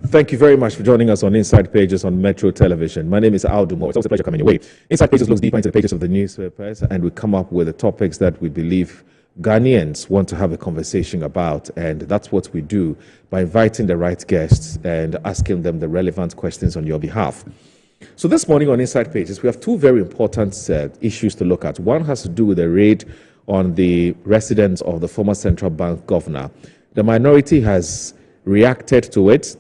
Thank you very much for joining us on Inside Pages on Metro Television. My name is Adwoa. It's always a pleasure coming your way. Inside Pages looks deeper into the pages of the newspapers, and we come up with the topics that we believe Ghanaians want to have a conversation about, and that's what we do by inviting the right guests and asking them the relevant questions on your behalf. So this morning on Inside Pages, we have two very important issues to look at. One has to do with the raid on the residence of the former central bank governor. The minority has reacted to it.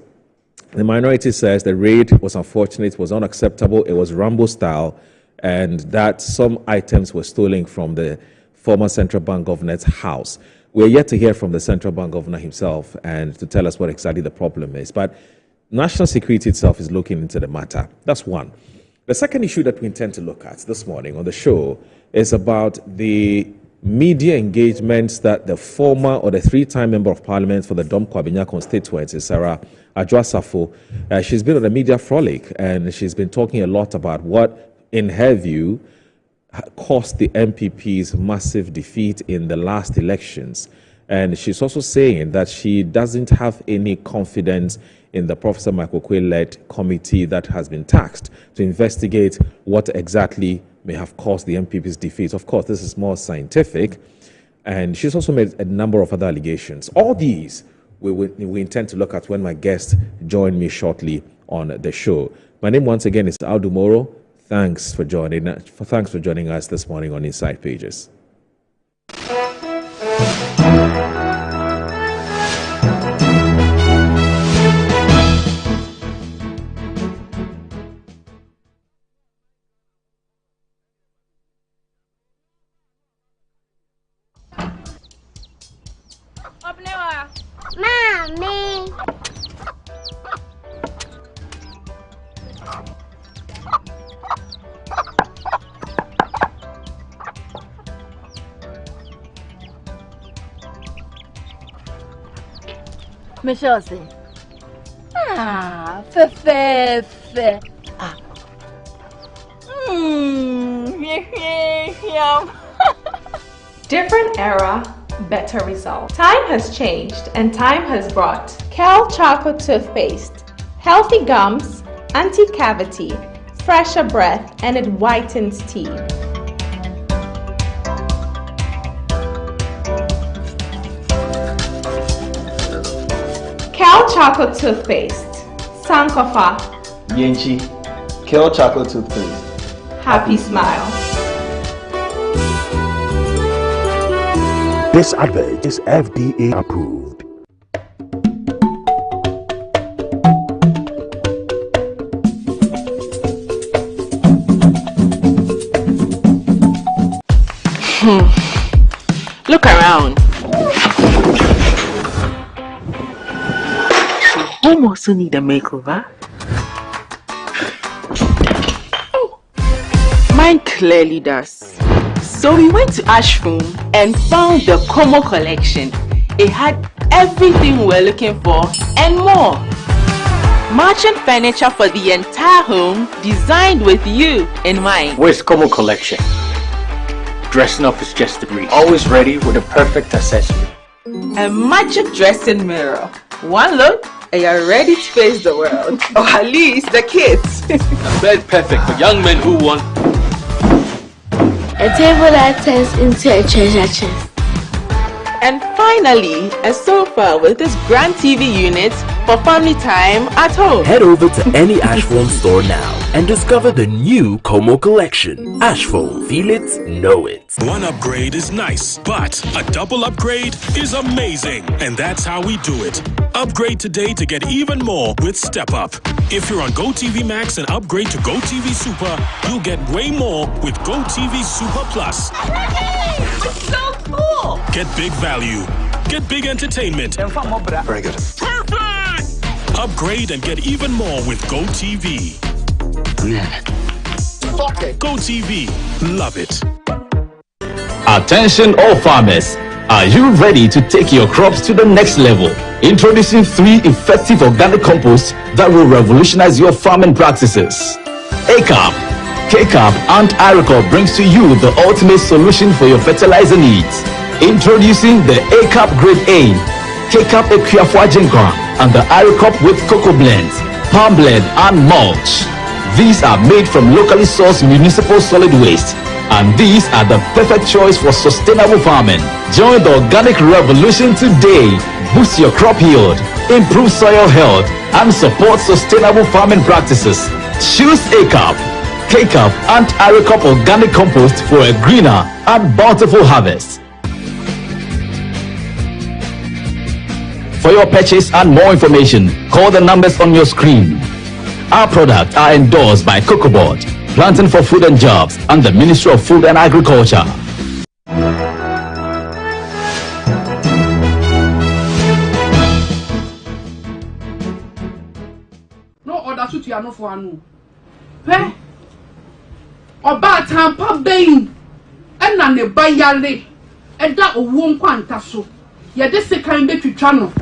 The minority says the raid was unfortunate, was unacceptable, it was Rambo style, and that some items were stolen from the former central bank governor's house. We're yet to hear from the central bank governor himself and to tell us what exactly the problem is. But national security itself is looking into the matter. That's one. The second issue that we intend to look at this morning on the show is about the media engagements that the former or the three-time member of parliament for the Dom Kwabinya constituency, Adwoa Safo, she's been on a media frolic, and she's been talking a lot about what, in her view, caused the MPP's massive defeat in the last elections. And she's also saying that she doesn't have any confidence in the Professor Michael Quay-led committee that has been tasked to investigate what exactly may have caused the MPP's defeat. Of course, this is more scientific. And she's also made a number of other allegations. All these we intend to look at when my guests join me shortly on the show. My name once again is Adwoa. Thanks for joining us this morning on Inside Pages. Mommy. Michelle say, fe. Different era, better result. Time has changed and time has brought Kel Charcoal Toothpaste, healthy gums, anti-cavity, fresher breath, and it whitens teeth. Kel Charcoal Toothpaste, Sankofa, Yenchi, Kel Charcoal Toothpaste. Happy smile. This advert is FDA approved. Look around. Home also need a makeover. Mine clearly does. So we went to Ashroom and found the Como collection. It had everything we're looking for and more. Matching furniture for the entire home, designed with you in mind. Where's Como collection? Dressing up is just a breeze. Always ready with a perfect accessory. A magic dressing mirror. One look and you're ready to face the world. Or at least the kids. A bed perfect for young men who want A table that turns into a treasure chest. And finally, a sofa with this grand TV unit for family time at home. Head over to any Ashphone store now and discover the new Como collection. Ashphone, feel it, know it. One upgrade is nice, but a double upgrade is amazing. And that's how we do it. Upgrade today to get even more with Step Up. If you're on GoTV Max and upgrade to GoTV Super, you'll get way more with GoTV Super Plus. It's so cool! Get big value. Get big entertainment. Very good. Perfect! Upgrade and get even more with GoTV. GoTV. Love it. Attention all farmers, are you ready to take your crops to the next level? Introducing 3 effective organic composts that will revolutionize your farming practices. ACAP, KCAP and IRECOR brings to you the ultimate solution for your fertilizer needs. Introducing the ACAP Grade A, K-Cup Equiafo Ajinkwa, and the Irie Cup with cocoa blends, palm blend, and mulch. These are made from locally sourced municipal solid waste, and these are the perfect choice for sustainable farming. Join the organic revolution today. Boost your crop yield, improve soil health, and support sustainable farming practices. Choose A-Cup, K-Cup, and Irie Cup organic compost for a greener and bountiful harvest. For your purchase and more information, call the numbers on your screen. Our products are endorsed by Cocoa Board, Planting for Food and Jobs, and the Ministry of Food and Agriculture. No order to you no for anu. Hey, Oba Tampa Bay, and na ne bayale, and that owo nkwanta so. Ye de second be twitwa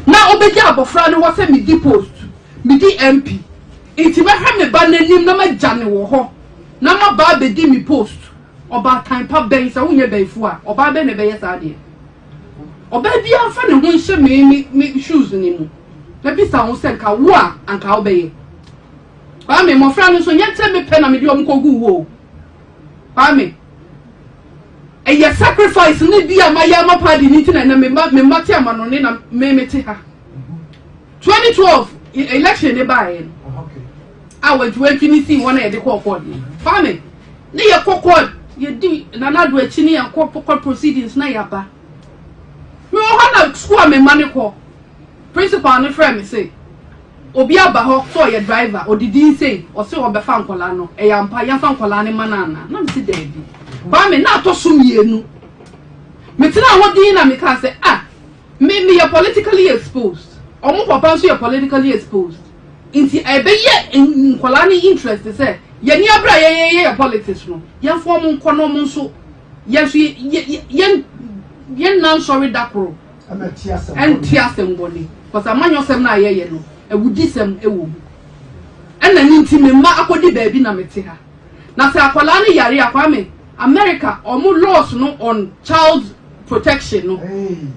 na obeja abofra ne wo se me di post me di MP enti me hwe me ba nanim na ma jane wo ho na ma ba be di me post oba kan pa ben sa wonye baifu a oba be ne be yesa de oba bi afa ne ho nhye me shoes ni mu na bi sa ho se nka wo a anka wo be ye ba me mo fra no so nyete me pe na me di omkogu wo ba me a sacrifice ni dia mayama party ni tina na me mate amano ni na me mete ha 2012 election e ba yen a we ni see one e de call for family ni ye kokod ye di na na do achi ni ya kokod proceedings na ya ba me o ha na school me mane ko principal ni friend me say obi aba ho so ye driver odidi say o se obefa nkola no e ya mpa ya fa nkola ni manana na me see dey ba me na to so mienu me tina hodin na me ka say me you politically exposed omo papa so you politically exposed inti ebe ye nkola ni interest say ye ni abra ye politics no ye form nkono mo so ye so ye nan sorry dakro entiasem boni because amanyosem na ye no ewudisem ewo ena nti me ma akodi ba bi na mete ha na say akola ni yare akwa me America omu laws no on child protection no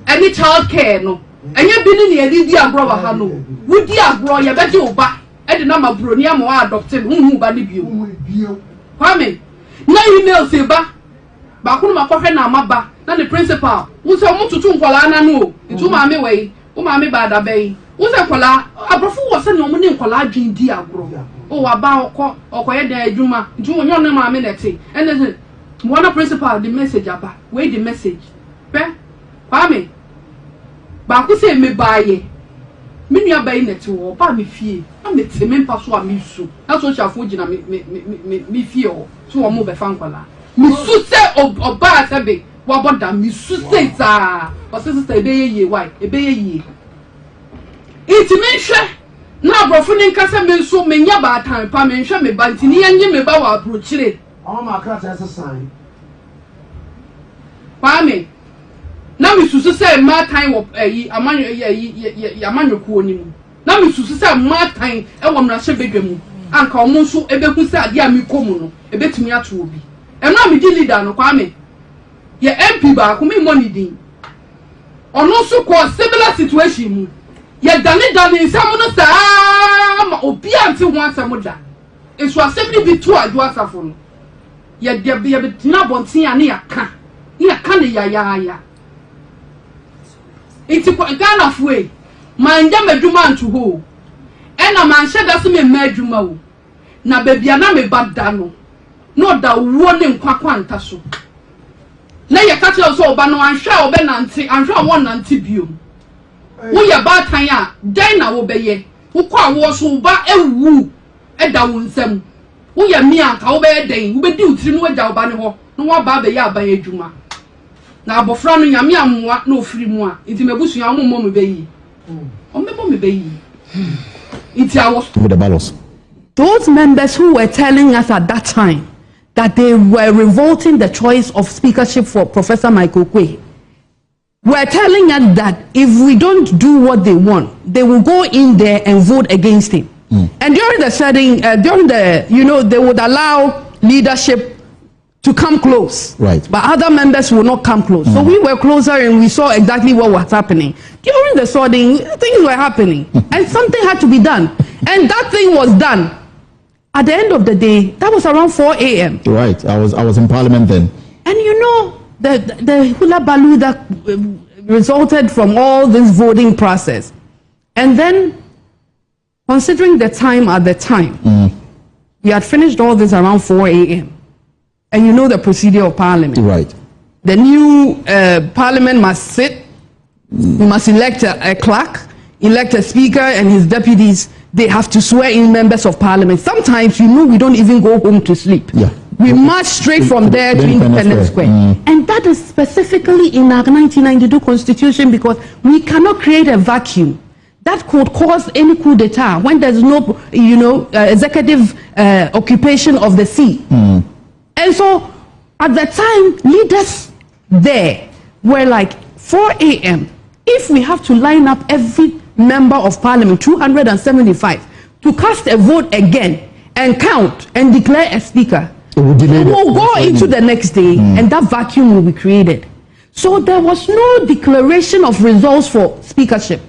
any child care no enye bi ni e di agro wa ha no wudi agro ye be di oba e di na ma broni am wa adopted hu ba ni bio kwame na email se ba ku no makohwe na amaba na the principal wo se omu tutu nkola na no itu ma me wei wo ma me ba da bei wo se nkola abrofo wo se ne omu ni nkola adwen di agro o wa ba okoye da adwuma itu onyo ne ma me nete ene one principal the message aba wait the message pe kwame ba ku se me baaye me nua baaye nete wo ba me fie na me te me mpa so a me su na so chafo gina me fie o so wo mo be fa nkwala me su se oba sebe wo boda me su se ta o se se ebe ye why ebe ye iti me hwe na abrofo ni nkasa me so me nya ba tan pa me hwe me ba ntini anye me ba wa approachire my class has a sign. Kwame, na mi susu say ma time wo amanyo ku onimu. Na mi susu say ma time e wo mra hye bedwam. Anka omo nso ebeku say ade a mi komu no, ebetumi ato obi. E na mi di leader no Kwame. Ye MP ba ko mi money din. Ono so ko similar situation mu. Ye dane nsam no saa ma obi ante ho asem da. Esu asem ni bi to Adwoa Safo no. Ye tina bontin ya ne yaka ne ya iti ko Ghana fuwe manja madwuma antu ho ena manhye da so me madwuma wo na babia na me bada no da wo ne nkwakwanta so na ye ka tell so oba no anhwa obe nante anhwa wo nante bio wo ye ba tan a den na wo beye wo kwa wo so ba ewu eda wo nsam wo ye mi anka wo be den wo be di utiri no waja oba ne ho no wa ba be ya ba adwuma na abofra no nyame amoa na ofiri mu a nti mebusu ya mo me be yi o me be yi nti awo with the balance. Those members who were telling us at that time that they were revolting the choice of speakership for Professor Michael Kwe were telling us that if we don't do what they want, they will go in there and vote against him. And during the setting, they would allow leadership to come close. Right. But other members will not come close. So we were closer and we saw exactly what was happening. During the sorting, things were happening, and something had to be done. And that thing was done. At the end of the day, that was around 4 a.m. Right. I was in Parliament then. And you know, the hula baloo that resulted from all this voting process. And then, considering the time at the time, we had finished all this around 4 a.m. And you know the procedure of Parliament. Right. The new Parliament must sit, we must elect a clerk, elect a speaker and his deputies. They have to swear in members of Parliament. Sometimes, you know, we don't even go home to sleep. Yeah. We march straight from there to Independence Square. And that is specifically in our 1992 Constitution, because we cannot create a vacuum that could cause any coup d'etat when there's no, you know, executive occupation of the seat. And so, at the time, leaders there were like 4 a.m. If we have to line up every member of Parliament, 275, to cast a vote again and count and declare a speaker, we'll go into the next day and that vacuum will be created. So there was no declaration of results for speakership.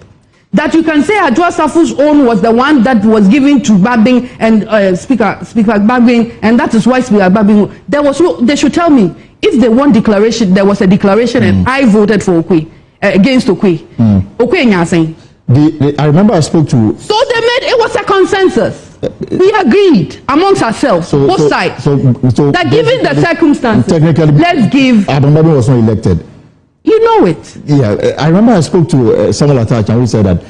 That you can say Adwoa Safo's own was the one that was given to Babing and Speaker Babing, and that is why Speaker Babing. There was no. They should tell me if they want declaration. There was a declaration, and I voted for Okwe against Okwe. Okwe Nyaseng. I remember I spoke to. So they made it was a consensus. We agreed amongst ourselves, both sides, that given the circumstances, technically, let's give. Adam Babing was not elected. You know it. Yeah, I remember I spoke to Samuel Attach, and we said that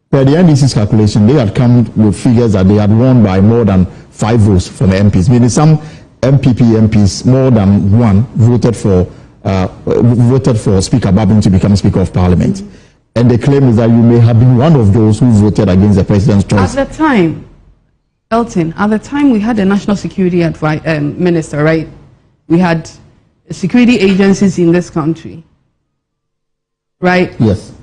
per the NDC's calculation, they had come with figures that they had won by more than 5 votes from the MPs. Meaning some MPs, more than one, voted for Speaker Babing to become Speaker of Parliament. And the claim is that you may have been one of those who voted against the president's choice. At the time, Elton, at the time we had a national security minister, right? We had security agencies in this country. Right? Yes.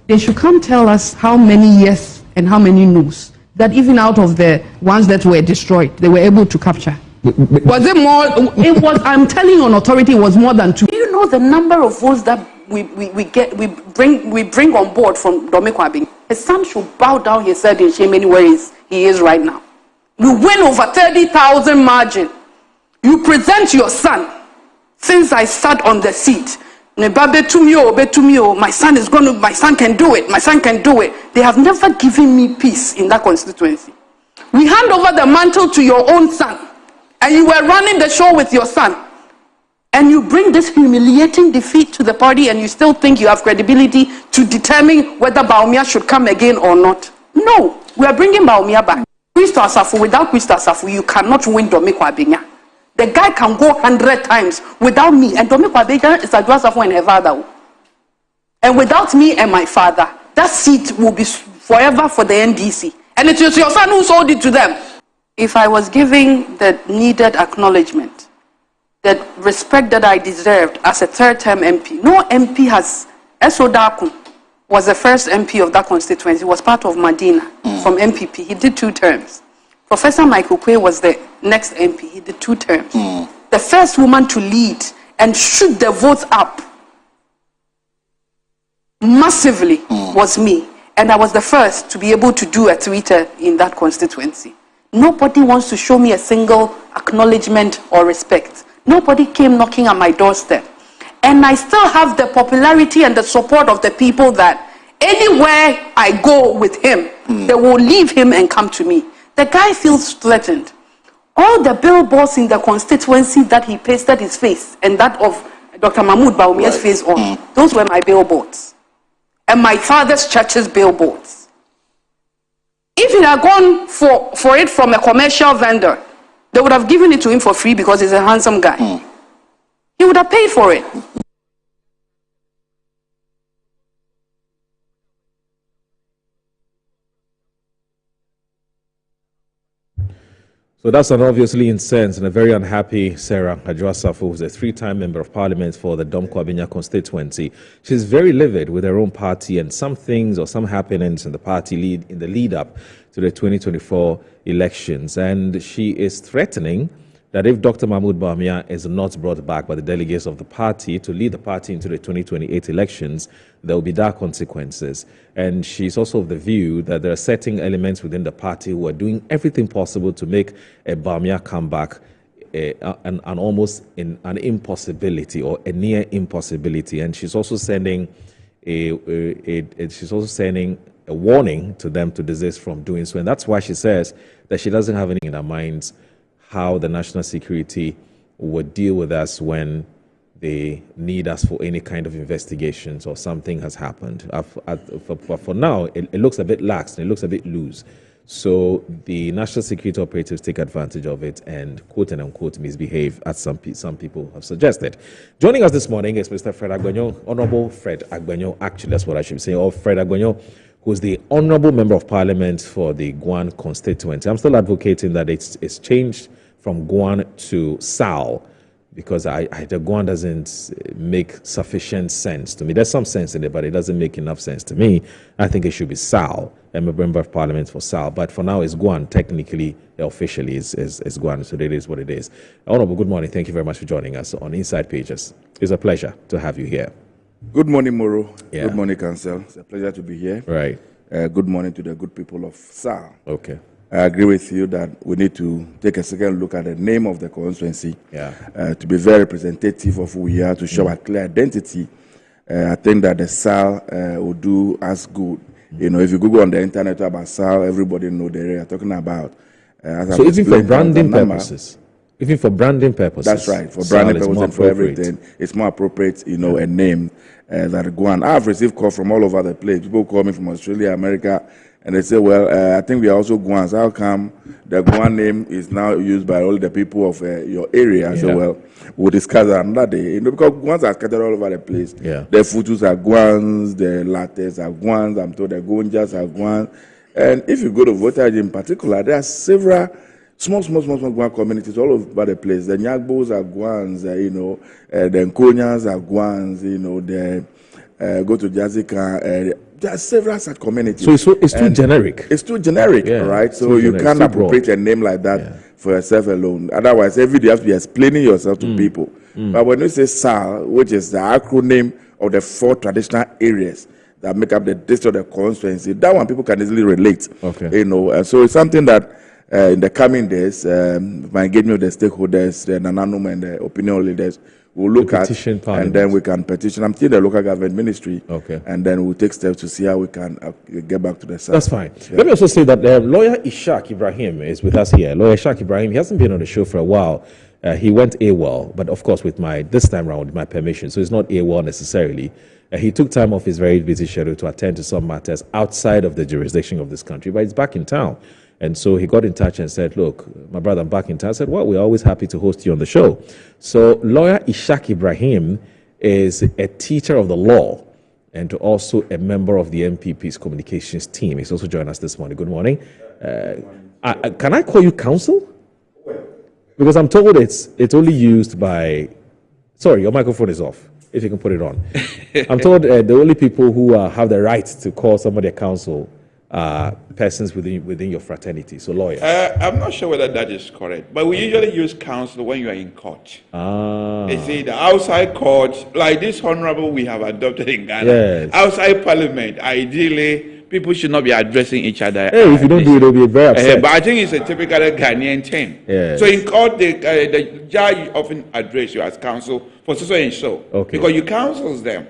They should come tell us how many yes and how many no's. That even out of the ones that were destroyed, they were able to capture. Was it more? It was. I'm telling you on authority, it was more than 2. Do you know the number of votes that we bring on board from Dome Kwabing? His son should bow down his head in shame anywhere he is right now. You win over 30,000 margin. You present your son. Since I sat on the seat. My son is going to, my son can do it, my son can do it. They have never given me peace in that constituency. We hand over the mantle to your own son, and you were running the show with your son, and you bring this humiliating defeat to the party, and you still think you have credibility to determine whether Baumia should come again or not. No, we are bringing Baumia back. Crystal Safo, without Crystal Safo, you cannot win Dome Kwabing. The guy can go 100 times without me. And Dome Kwabing is Adwoa Safo and her father. And without me and my father, that seat will be forever for the NDC. And it is your son who sold it to them. If I was giving the needed acknowledgement, the respect that I deserved as a third-term MP, no MP has. Eso Dakum was the first MP of that constituency. He was part of Medina from MPP. He did 2 terms. Professor Michael Kwe was the next MP. He did 2 terms. The first woman to lead and shoot the votes up massively was me. And I was the first to be able to do a Twitter in that constituency. Nobody wants to show me a single acknowledgement or respect. Nobody came knocking at my doorstep. And I still have the popularity and the support of the people that anywhere I go with him, they will leave him and come to me. The guy feels threatened. All the billboards in the constituency that he pasted his face and that of Dr. Mahmoud Baumia's face on, those were my billboards. And my father's church's billboards. If he had gone for it from a commercial vendor, they would have given it to him for free because he's a handsome guy. He would have paid for it. So that's an obviously incensed and a very unhappy Sarah Adwoa Safo, who's a 3-time member of parliament for the Dome Kwabing constituency. She's very livid with her own party and some things or some happenings in the party lead up to the 2024 elections. And she is threatening that if Dr. Mahmoud Bawumia is not brought back by the delegates of the party to lead the party into the 2028 elections, there will be dire consequences. And she's also of the view that there are certain elements within the party who are doing everything possible to make a Bawumia comeback an almost an impossibility or a near impossibility. And she's also sending a warning to them to desist from doing so. And that's why she says that she doesn't have anything in her mind how the national security would deal with us when they need us for any kind of investigations or something has happened. For now, it looks a bit lax and it looks a bit loose. So the national security operatives take advantage of it and quote and unquote misbehave, as some people have suggested. Joining us this morning is Mr. Fred Agbenyo, Honorable Fred Agbenyo, actually that's what I should say, or Fred Agbenyo, who's the Honorable Member of Parliament for the Guan constituency. I'm still advocating that it's changed from Guan to Sal, because the Guan doesn't make sufficient sense to me. There's some sense in it, but it doesn't make enough sense to me. I think it should be Sal. I'm a member of Parliament for Sal, but for now it's Guan. Technically, officially, is Guan, so it is what it is. Honorable, good morning. Thank you very much for joining us on Inside Pages. It's a pleasure to have you here. Good morning, Moro. Yeah. Good morning, Council. It's a pleasure to be here. Right. Good morning to the good people of Sal. Okay. I agree with you that we need to take a second look at the name of the constituency to be very representative of who we are, to show a clear identity. I think that the Sal will do us good. You know, if you Google on the internet about Sal, everybody know the area you're talking about. So even for branding purposes? Even for branding purposes? That's right. For branding purposes and for everything, it's more appropriate, you know, a name that Guan. I've received calls from all over the place. People call me from Australia, America, and they say, well, I think we are also Guans. How come the Guan name is now used by all the people of your area? So, well, we'll discuss that another day. You know, because Guans are scattered all over the place. Yeah. The Futus are Guans, the Lattes are Guans, I'm told the Gonjas are Guans. And if you go to Votage in particular, there are several small Guan communities all over the place. The Nyagbos are Guans, you know, the Nkonyas are Guans, you know, go to Jazika. There are several such communities. So it's too generic. It's too generic, right? So you can't appropriate a name like that for yourself alone. Otherwise, every day you have to be explaining yourself to people. But when you say SAL, which is the acronym of the 4 traditional areas that make up the district of the constituency, that one people can easily relate. Okay. You know, and so it's something that in the coming days, my engagement with the stakeholders, the Nananum and the opinion leaders, we'll look at, and then we can petition. I'm still in the local government ministry, and then we'll take steps to see how we can get back to the side. That's fine. Yeah. Let me also say that lawyer Ishaq Ibrahim is with us here. Lawyer Ishaq Ibrahim, he hasn't been on the show for a while. He went AWOL, but of course this time around with my permission, so it's not AWOL necessarily. He took time off his very busy schedule to attend to some matters outside of the jurisdiction of this country, but he's back in town. And so he got in touch and said, look, my brother, I'm back in town. I said, well, we're always happy to host you on the show. So lawyer Ishaq Ibrahim is a teacher of the law and also a member of the MPP's communications team. He's also joined us this morning. Good morning. Can I call you counsel? Because I'm told it's only used by... Sorry, your microphone is off, if you can put it on. I'm told the only people who have the right to call somebody a counsel persons within your fraternity, so lawyer. I'm not sure whether that is correct, but we usually use counsel when you are in court. You see, the outside court, like this honorable we have adopted in Ghana, outside parliament, ideally, people should not be addressing each other. Hey, if you don't do it, they'll be very upset. But I think it's a typical Ghanaian thing. Yes. So in court, the judge often address you as counsel for so and so, because you counsels them.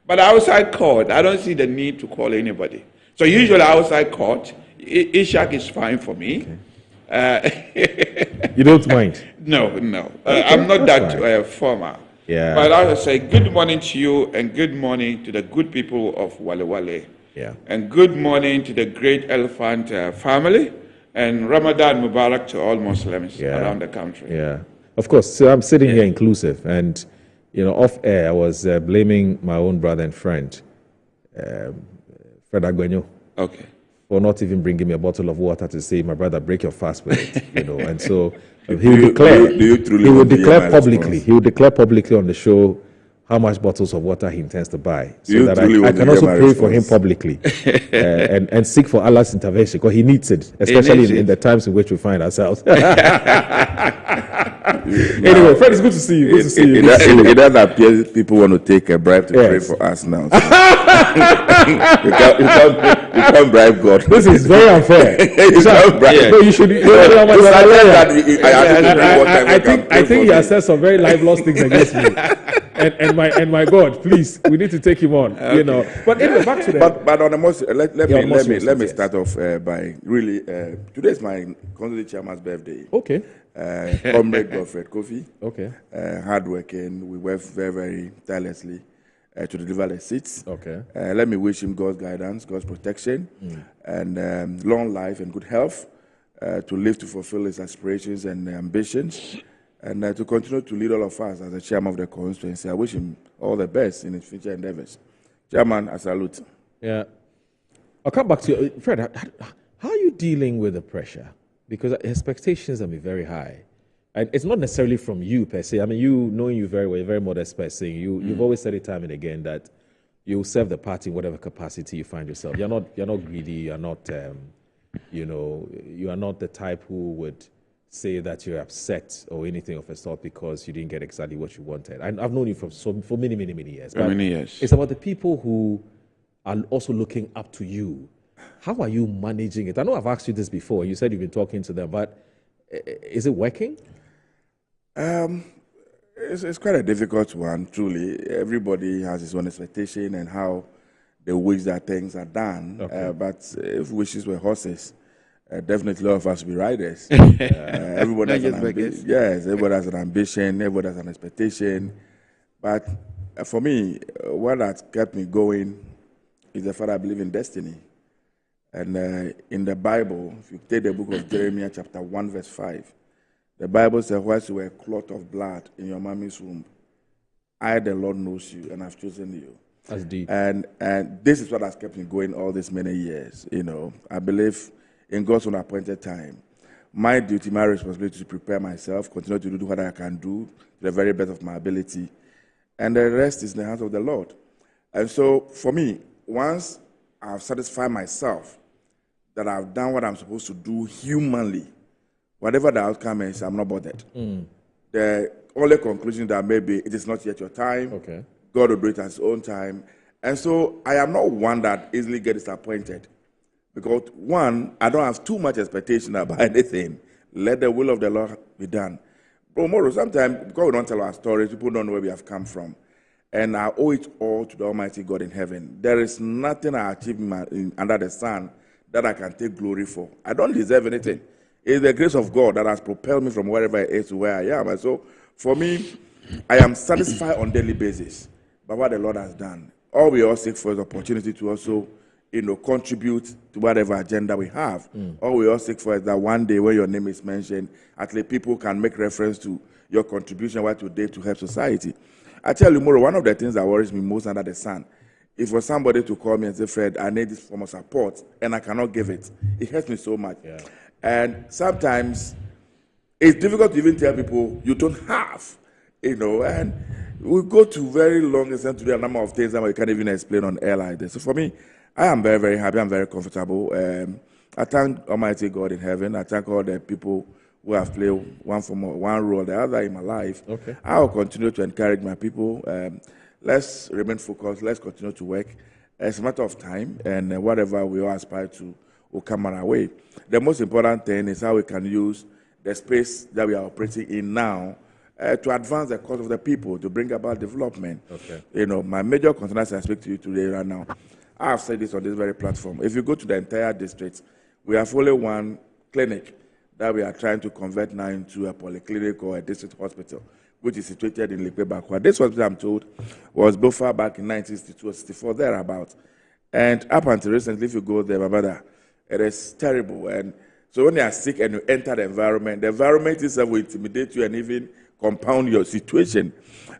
But outside court, I don't see the need to call anybody. So usually outside court, Ishaq is fine for me. You don't mind? No. I'm not that formal. Yeah. But I would say good morning to you and good morning to the good people of Wale Wale. Yeah. And good morning to the great elephant family and Ramadan Mubarak to all Muslims around the country. Yeah. Of course. So I'm sitting here inclusive and, you know, off air, I was blaming my own brother and friend, Fred Agbenyo, for not even bringing me a bottle of water to say, my brother, break your fast with it, you know. And so he will declare publicly on the show how much bottles of water he intends to buy, so that I can also pray for him publicly and seek for Allah's intervention, because he needs it, especially in the times in which we find ourselves. Anyway, Fred, it's good to see you. Good to see you. It does appear people want to take a bribe to pray for us now. So. you can't bribe God. This is very unfair. No, you should. I think he has said some very lifeless things against me. And my God, please, we need to take him on. Okay. You know. But anyway, back to that. But on the most, let me start off by really. Today is my constituency chairman's birthday. Okay. Comrade Godfred Kofi. Okay. Hardworking. We work very, very tirelessly to deliver the seats. Okay. Let me wish him God's guidance, God's protection, and long life and good health to live to fulfill his aspirations and ambitions, and to continue to lead all of us as the chairman of the constituency. I wish him all the best in his future endeavors. Chairman, I salute. Yeah. I'll come back to you. Fred, how are you dealing with the pressure? Because expectations have been very high. And it's not necessarily from you per se. I mean, knowing you very well, you're a very modest person. You've always said it time and again that you'll serve the party in whatever capacity you find yourself. You're not greedy. You're not, you are not the type who would say that you're upset or anything of a sort because you didn't get exactly what you wanted. I've known you for many, many, many years. But many years. It's about the people who are also looking up to you. How are you managing it? I know I've asked you this before. You said you've been talking to them, but is it working? It's quite a difficult one, truly. Everybody has his own expectation and how they wish that things are done. Okay. But if wishes were horses, definitely all of us will be riders. Everybody has an ambition. Yes, everybody has an ambition. Everybody has an expectation. But for me, what has kept me going is the fact I believe in destiny. And in the Bible, if you take the book of Jeremiah chapter 1 verse 5, the Bible says, whilst you were a clot of blood in your mommy's womb, I, the Lord, knows you and I've chosen you. That's deep. And this is what has kept me going all these many years. You know, I believe in God's own appointed time. My duty, my responsibility is to prepare myself, continue to do what I can do to the very best of my ability. And the rest is in the hands of the Lord. And so for me, once I've satisfied myself that I've done what I'm supposed to do humanly, whatever the outcome is, I'm not bothered. The only conclusion that maybe it is not yet your time. Okay. God will do it at his own time. And so I am not one that easily gets disappointed. Because one, I don't have too much expectation about anything. Let the will of the Lord be done. But more, sometimes, because we don't tell our stories, people don't know where we have come from. And I owe it all to the Almighty God in heaven. There is nothing I achieve under the sun that I can take glory for. I don't deserve anything. It's the grace of God that has propelled me from wherever it is to where I am. And so, for me, I am satisfied on a daily basis by what the Lord has done. All we all seek for is opportunity to also, contribute to whatever agenda we have. All we all seek for is that one day when your name is mentioned, at least people can make reference to your contribution what you did to help society. I tell you, Moro, one of the things that worries me most under the sun, is for somebody to call me and say, Fred, I need this form of support, and I cannot give it. It hurts me so much. Yeah. And sometimes it's difficult to even tell people you don't have, and we go to very long extent to do a number of things that we can't even explain on air like this. So for me, I am very, very happy. I'm very comfortable. I thank Almighty God in heaven. I thank all the people who have played one role or the other in my life. Okay. I will continue to encourage my people. Let's remain focused. Let's continue to work. It's a matter of time, and whatever we all aspire to will come our way. The most important thing is how we can use the space that we are operating in now to advance the cause of the people, to bring about development. Okay. My major concern as I speak to you today right now, I have said this on this very platform. If you go to the entire district, we have only one clinic that we are trying to convert now into a polyclinic or a district hospital, which is situated in Likwe-Bakwa. This hospital, I'm told, was built far back in 1962 or 64, thereabouts. And up until recently, if you go there, my brother, it is terrible. And so when you are sick and you enter the environment itself will intimidate you and even compound your situation.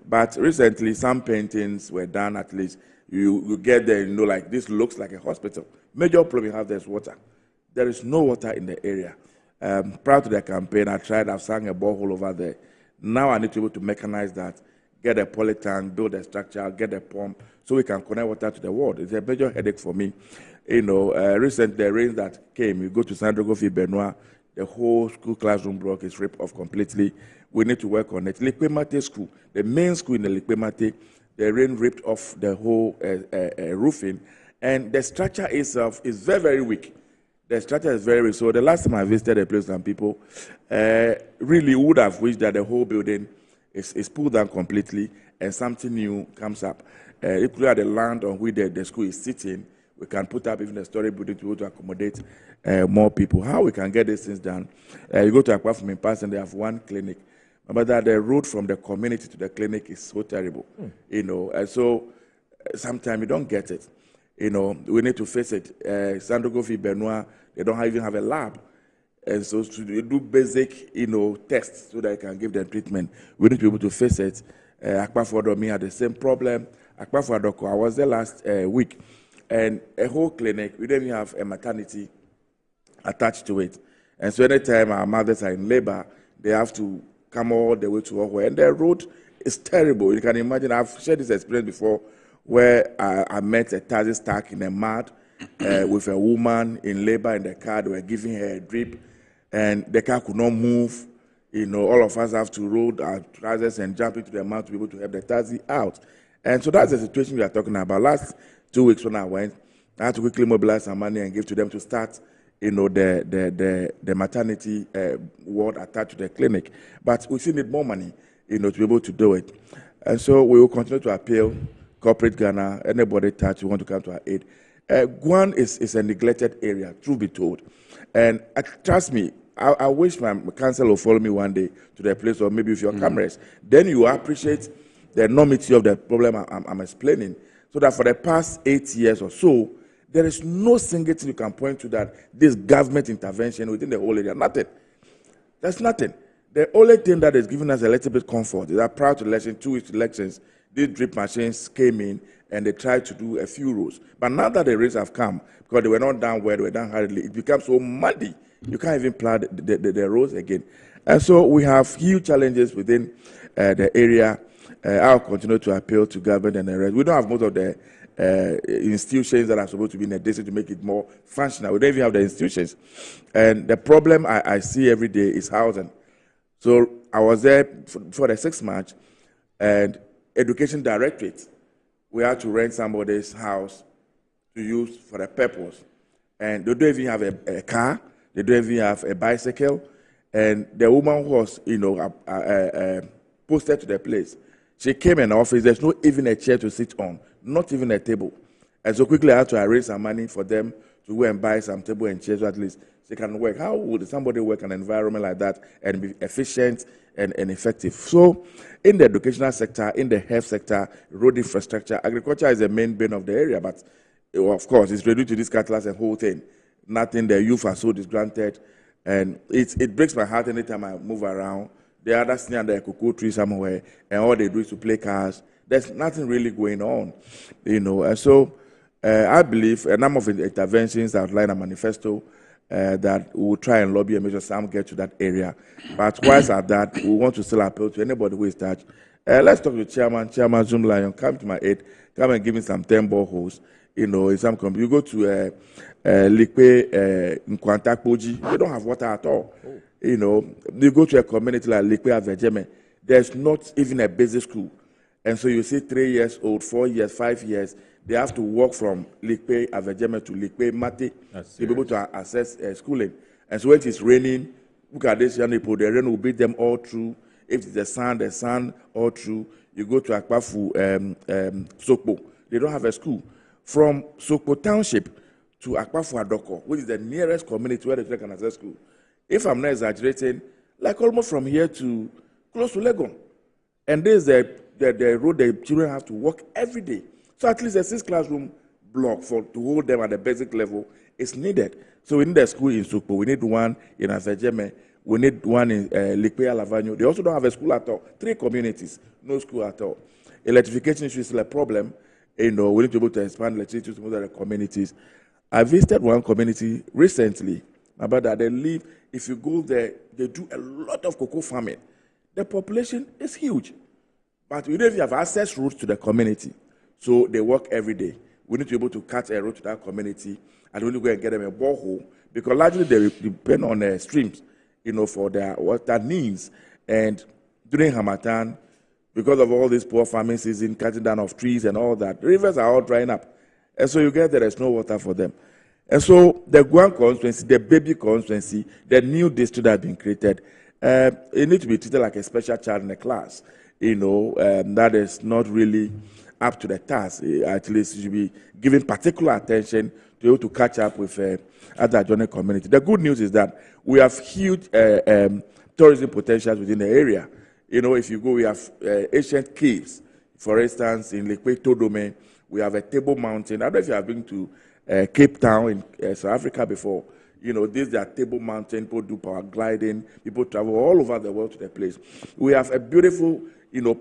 But recently, some paintings were done, at least. You get there, like this looks like a hospital. Major problem you have there is water. There is no water in the area. Prior to the campaign, I've sang a borehole over there. Now I need to be able to mechanize that, get a poly tank, build a structure, get a pump, so we can connect water to the world. It's a major headache for me. Recently, the rains that came, you go to Sandrogo Benoit, the whole school classroom block is ripped off completely. We need to work on it. Likpe Mate School, the main school in the Likpe Mate, the rain ripped off the whole roofing, and the structure itself is very, very weak. The structure is very weak. So the last time I visited the place, some people really would have wished that the whole building is pulled down completely and something new comes up. If we are the land on which the school is sitting, we can put up even a story building to be able to accommodate more people. How we can get these things done? You go to Akwa from in past and they have one clinic, but that the road from the community to the clinic is so terrible, you know. And so sometimes you don't get it. You know, we need to face it. Sandogofi Benoit, they don't even have a lab. And so to do basic, you know, tests so that I can give them treatment. We need to be able to face it. Akpafodo had the same problem. Akpafodo, I was there last week, and a whole clinic, we don't even have a maternity attached to it. And so anytime our mothers are in labor, they have to come all the way to Ohwe. And the road is terrible. You can imagine, I've shared this experience before where I met a taxi stuck in the mud with a woman in labor in the car. They were giving her a drip, and the car could not move. You know, all of us have to roll our trousers and jump into the mud to be able to help the taxi out. And so that's the situation we are talking about. Last 2 weeks when I went, I had to quickly mobilize some money and give to them to start, you know, the maternity ward attached to the clinic. But we still need more money, you know, to be able to do it. And so we will continue to appeal, corporate Ghana, anybody touch, we want to come to our aid. Guan is a neglected area, truth be told. And trust me, I wish my council will follow me one day to the place, or maybe with your cameras. Then you appreciate the enormity of the problem I'm explaining. So that for the past 8 years or so, there is no single thing you can point to that this government intervention within the whole area. Nothing. There's nothing. The only thing that is giving us a little bit comfort is that prior to election, 2 weeks elections, these drip machines came in and they tried to do a few roads. But now that the rains have come, because they were not done well, they were done hurriedly, it becomes so muddy. You can't even plow the roads again. And so we have huge challenges within the area. I'll continue to appeal to government and the rest. We don't have most of the institutions that are supposed to be in the district to make it more functional. We don't even have the institutions. And the problem I see every day is housing. So I was there for the 6th March, and Education Directorate, we had to rent somebody's house to use for the purpose. And they don't even have a car. They don't even have a bicycle. And the woman who was, you know, posted to the place, she came in the office. There's not even a chair to sit on, not even a table. And so quickly I had to arrange some money for them to go and buy some table and chairs so at least they can work. How would somebody work in an environment like that and be efficient and effective? So in the educational sector, in the health sector, road infrastructure, agriculture is the main bane of the area, but of course it's reduced to this catalyst and whole thing. Nothing, the youth are so disgruntled, and it breaks my heart anytime I move around. The others near the cocoa tree somewhere, and all they do is to play cars. There's nothing really going on, you know. And so I believe a number of interventions outlined a manifesto that we will try and lobby and make sure some get to that area. But whilst at that, we want to still appeal to anybody who is touched. Let's talk to Chairman Zoom Lion. Come to my aid. Come and give me some 10 boreholes. You know, in some you go to Likpe Nkwantakpoji, they don't have water at all. Oh. You know, you go to a community like Likpe Avejeme, there's not even a basic school. And so you see 3 years old, 4 years, 5 years, they have to walk from Likpe Avejeme to Likpe Mate to be able to access schooling. And so when it is raining, look at this young people, the rain will beat them all through. If it's the sun all through. You go to Akpafu, Sokpo, they don't have a school. From Sokpo Township to Akpafu Adoko, which is the nearest community where they can access school. If I'm not exaggerating, like almost from here to close to Legon. And this is the road the children have to walk every day. So at least a 6 classroom block to hold them at the basic level is needed. So we need a school in Sokpo, we need one in Avejeme, we need one in Likpe Alavanyo. They also don't have a school at all. 3 communities, no school at all. Electrification issue is still a problem. You know, we need to be able to expand electricity to other communities. I visited one community recently about that. They live, if you go there, they do a lot of cocoa farming. The population is huge, but we don't even have access routes to the community. So they work every day. we need to be able to cut a road to that community and really go and get them a borehole, because largely they depend on streams, for their water needs. And during Hamatan, because of all this poor farming season, cutting down of trees and all that, the rivers are all drying up. And so you get there is no water for them. And so the Guan constituency, the baby constituency, the new district that has been created, it needs to be treated like a special child in a class. That is not really up to the task. At least you should be giving particular attention to be able to catch up with other adjoining community. The good news is that we have huge tourism potentials within the area. If you go, we have ancient caves. For instance, in Lake Todome, we have a Table Mountain. I don't know if you have been to Cape Town in South Africa before. These are Table Mountain. People do paragliding. People travel all over the world to the place. We have a beautiful,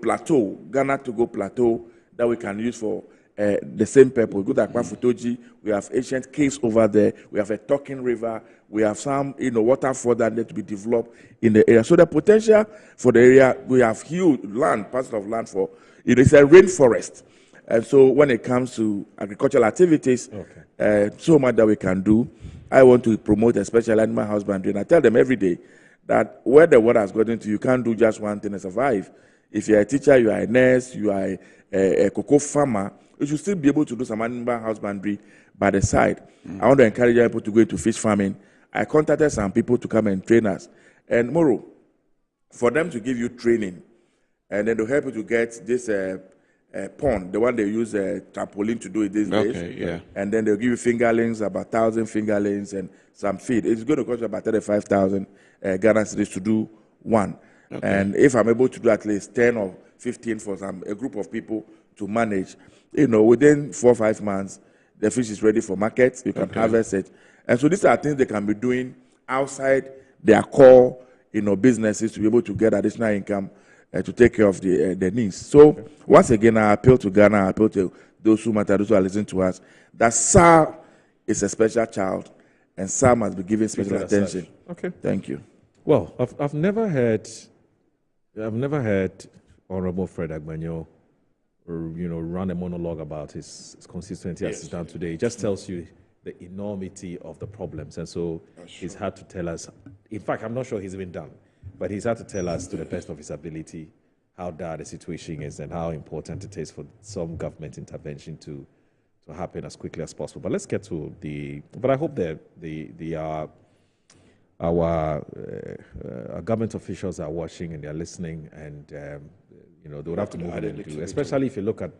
plateau, Ghana to go plateau, that we can use for the same purpose. Go to Akwafutoji. We have ancient caves over there. We have a talking river. We have some, waterfall that need to be developed in the area. So the potential for the area, we have huge land, parcel of land for, it's a rainforest. And so when it comes to agricultural activities, so much that we can do. I want to promote a special animal husbandry. And I tell them every day that where the water has gotten to, you can't do just one thing and survive. If you're a teacher, you are a nurse, you are a cocoa farmer, you should still be able to do some animal husbandry by the side. I want to encourage people to go into fish farming. I contacted some people to come and train us. And Moro, for them to give you training, and then to help you to get this pond, the one they use trampoline to do it these days. Yeah. And then they'll give you fingerlings, about 1,000 fingerlings, and some feed. It's going to cost you about 35,000 Ghana cedis to do one. Okay. And if I'm able to do at least 10 or 15 for a group of people to manage, within 4 or 5 months, the fish is ready for market. You can harvest it. And so these are things they can be doing outside their core, businesses to be able to get additional income to take care of the needs. So once again, I appeal to Ghana, I appeal to those who matter, those who are listening to us, that SAR is a special child, and SAR must be given special attention. Okay. Thank you. Well, I've never heard Honorable Fred Agbanyo, run a monologue about his constituency as it's done today. It just tells you the enormity of the problems, and so he's had to tell us. In fact, I'm not sure he's even done, but he's had to tell us to the best of his ability how dire the situation is and how important it is for some government intervention to happen as quickly as possible. But let's get to but I hope that our government officials are watching and they're listening, and they would have to move in and do, especially if you look at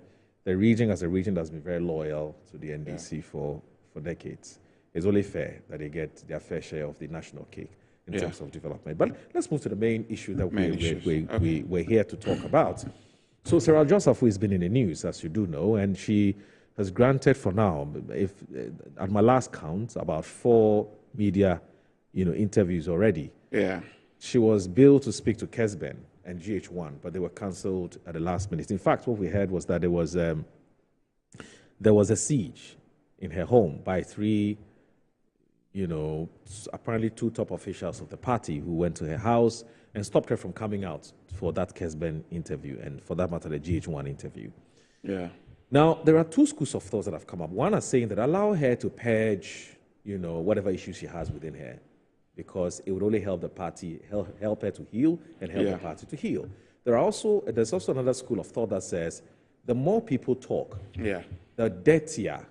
the region as a region that's been very loyal to the NDC for decades. It's only fair that they get their fair share of the national cake in terms of development. But let's move to the main issue that we're here to talk about. So Sarah Adwoa Safo has been in the news, as you do know, and she has granted for now, at my last count, about 4 media interviews already. Yeah. She was billed to speak to Kesben and GH1, but they were cancelled at the last minute. In fact, what we heard was that there was a siege in her home by 3, apparently 2 top officials of the party who went to her house and stopped her from coming out for that Kesben interview and, for that matter, the GH1 interview. Yeah. Now, there are 2 schools of thought that have come up. One is saying that allow her to purge, whatever issues she has within her, because it would only help the party, help her to heal and help the party to heal. There's also another school of thought that says the more people talk, the dirtier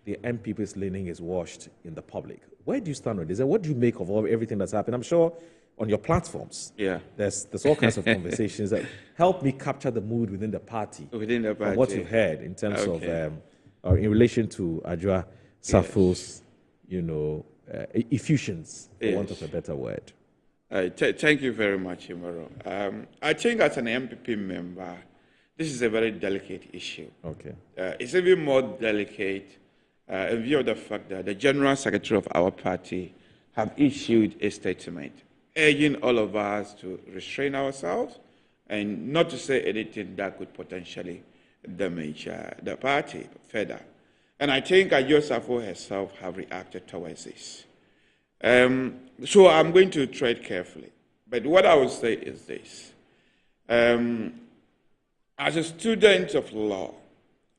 the MPP's leaning is washed in the public. Where do you stand on this? And what do you make of everything that's happened? I'm sure on your platforms, there's all kinds of conversations that help me capture the mood within the party. From what you've heard in terms of, or in relation to Adwoa Safo's, effusions, for want of a better word. Thank you very much, Imoro. I think as an MPP member, this is a very delicate issue. Okay. It's even more delicate in view of the fact that the General Secretary of our party have issued a statement urging all of us to restrain ourselves and not to say anything that could potentially damage the party further. And I think Adwoa Safo herself have reacted towards this. So I'm going to tread carefully. But what I would say is this. As a student of law,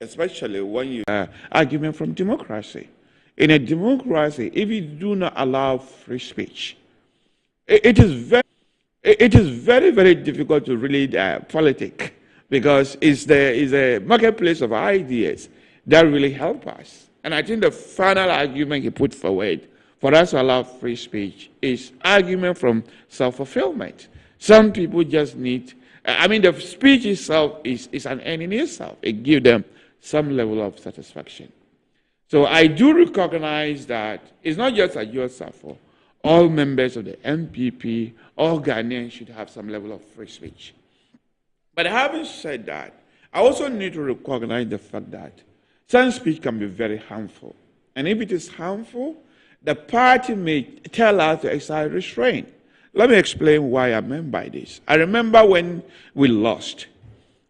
especially when you argument from democracy. In a democracy, if you do not allow free speech, it is very, very difficult to really politic, because it's a marketplace of ideas that really help us. And I think the final argument he put forward for us to allow free speech is argument from self-fulfillment. Some people just need, the speech itself is an end in itself. It gives them some level of satisfaction. So I do recognize that it's not just Adwoa Safo. All members of the MPP, all Ghanaians should have some level of free speech. But having said that, I also need to recognize the fact that some speech can be very harmful. And if it is harmful, the party may tell us to exercise restraint. Let me explain why I meant by this. I remember when we lost,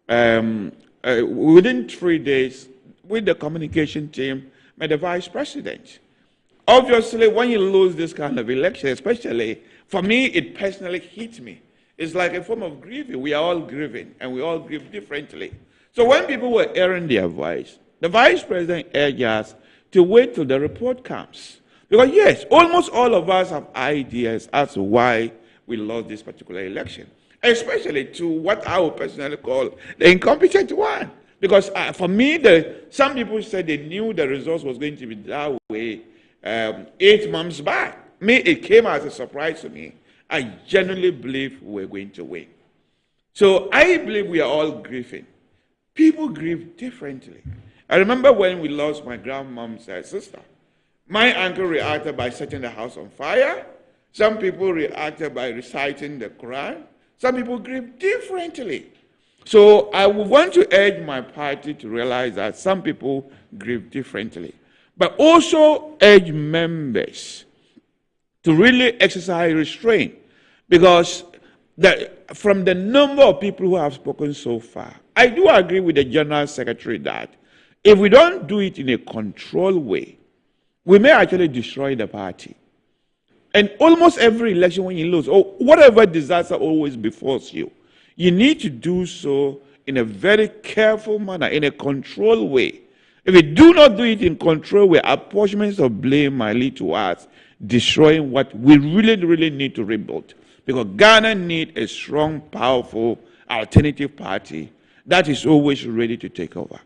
within 3 days, with the communication team, met the vice president. Obviously, when you lose this kind of election, especially, for me, it personally hit me. It's like a form of grieving. We are all grieving, and we all grieve differently. So when people were airing their voice, the vice president urged us to wait till the report comes. Because yes, almost all of us have ideas as to why we lost this particular election, especially to what I would personally call the incompetent one. Because for me, some people said they knew the results was going to be that way 8 months back. Me, it came as a surprise to me. I genuinely believe we're going to win. So I believe we are all grieving. People grieve differently. I remember when we lost my grandmom's sister. My uncle reacted by setting the house on fire. Some people reacted by reciting the Quran. Some people grieve differently. So I would want to urge my party to realize that some people grieve differently, but also urge members to really exercise restraint, because from the number of people who have spoken so far, I do agree with the General Secretary that if we don't do it in a controlled way, we may actually destroy the party. And almost every election when you lose, or whatever disaster always befalls you, you need to do so in a very careful manner, in a controlled way. If we do not do it in controlled way, apportionments of blame might lead to us destroying what we really, really need to rebuild. Because Ghana needs a strong, powerful, alternative party that is always ready to take over.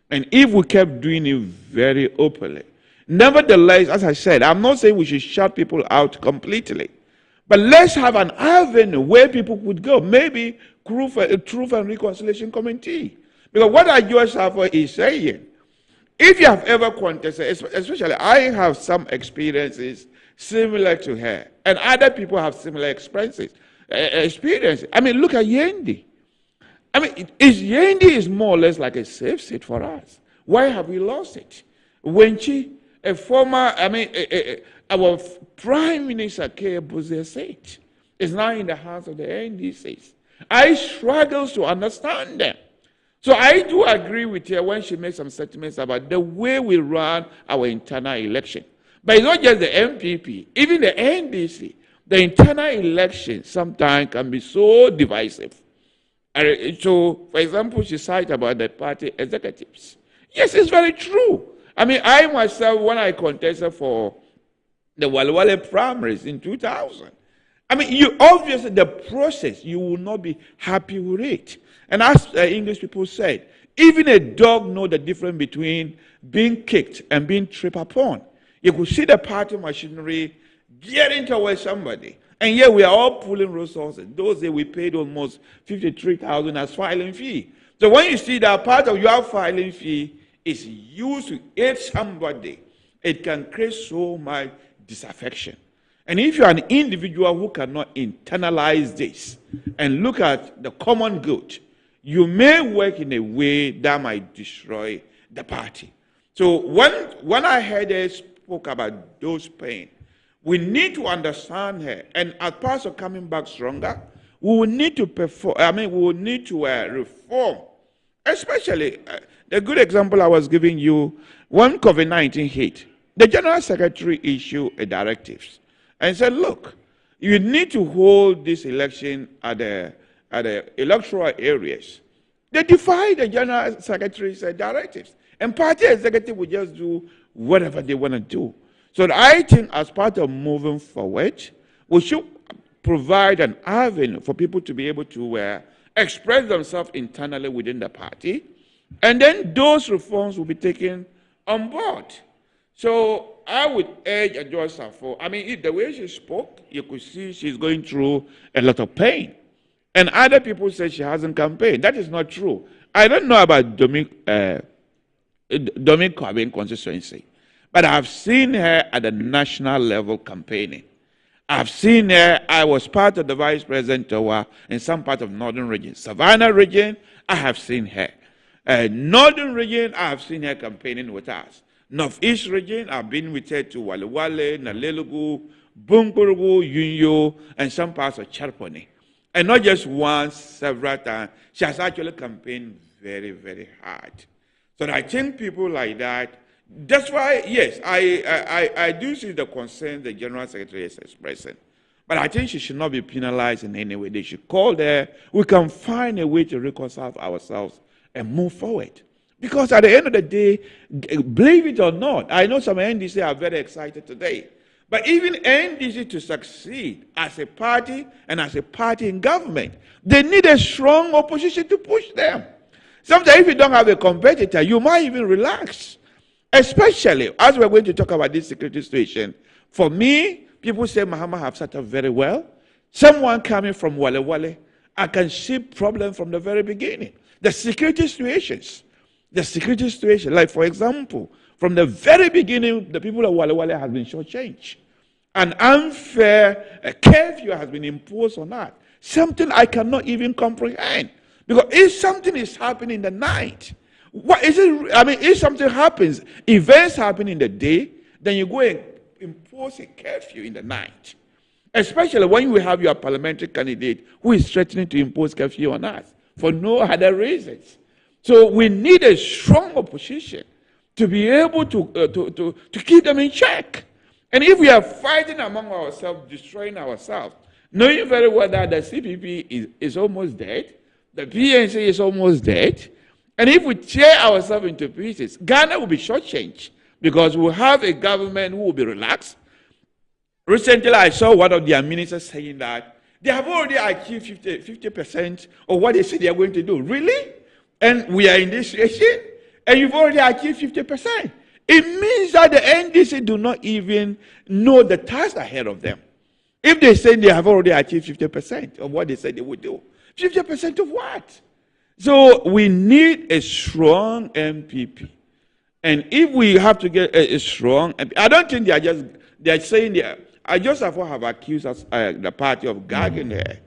And if we kept doing it very openly, nevertheless, as I said, I'm not saying we should shut people out completely. But let's have an avenue where people could go. Maybe Truth and Reconciliation Committee. Because what Adwoa Safo is saying, if you have ever contested, especially I have some experiences similar to her, and other people have similar experiences. Look at Yendi. Yendi is more or less like a safe seat for us. Why have we lost it? When a former, our Prime Minister Kebuze said, is now in the hands of the NDCs. I struggle to understand them. So I do agree with her when she makes some statements about the way we run our internal election. But it's not just the MPP, even the NDC. The internal election sometimes can be so divisive. So, for example, she cited about the party executives. Yes, it's very true. I myself, when I contested for the Walwale primaries in 2000, you obviously, the process, you will not be happy with it. And as English people said, even a dog knows the difference between being kicked and being tripped upon. You could see the party machinery getting towards somebody. And yet we are all pulling resources. Those days we paid almost 53,000 as filing fee. So when you see that part of your filing fee is used to aid somebody, it can create so much disaffection. And if you're an individual who cannot internalize this and look at the common good, you may work in a way that might destroy the party. So when I heard her spoke about those pain, we need to understand her. And as part of coming back stronger, we will need to reform. Especially, the good example I was giving you, when COVID-19 hit, the General Secretary issued a directives and said, look, you need to hold this election at the electoral areas They defy the General Secretary's directives. And party executive will just do whatever they want to do. So I think as part of moving forward, we should provide an avenue for people to be able to express themselves internally within the party. And then those reforms will be taken on board. So I would urge Adwoa Safo. I mean, the way she spoke, you could see she's going through a lot of pain. And other people say she hasn't campaigned. That is not true. I don't know about Dominic Kwabin constituency, but I've seen her at the national level campaigning. I've seen her. I was part of the vice president in some part of northern region. Savannah region, I have seen her. Northern region, I have seen her campaigning with us. Northeast region, I've been with her to Walewale, Nalelugu, Bunkurugu, Yunyo, and some parts of Charpone. And not just once, several times. She has actually campaigned very, very hard. So I think people like that, that's why, yes, I do see the concern the General Secretary is expressing. But I think she should not be penalized in any way. They should call there. We can find a way to reconcile ourselves and move forward. Because at the end of the day, believe it or not, I know some NDC are very excited today. But even NDC to succeed as a party and as a party in government, they need a strong opposition to push them. Sometimes if you don't have a competitor, you might even relax. Especially as we're going to talk about this security situation. For me, people say Mahama have started very well. Someone coming from Walewale, I can see problems from the very beginning. The security situations, like for example, from the very beginning, the people of Walewale have been shortchanged. An unfair curfew has been imposed on us. Something I cannot even comprehend. Because if something is happening in the night, what is it? I mean, if something happens, events happen in the day, then you go and impose a curfew in the night. Especially when you have your parliamentary candidate who is threatening to impose curfew on us for no other reasons. So we need a strong opposition to be able to keep them in check. And if we are fighting among ourselves, destroying ourselves, knowing very well that the CPP is almost dead, the PNC is almost dead, and if we tear ourselves into pieces, Ghana will be shortchanged because we'll have a government who will be relaxed. Recently, I saw one of their ministers saying that they have already achieved 50% of what they said they are going to do. Really? And we are in this situation, and you've already achieved 50%. It means that the NDC do not even know the task ahead of them. If they say they have already achieved 50% of what they said they would do, 50% of what? So we need a strong MPP. And if we have to get a strong MPP, I don't think they are saying Adwoa Safo have accused us, the party of gagging her.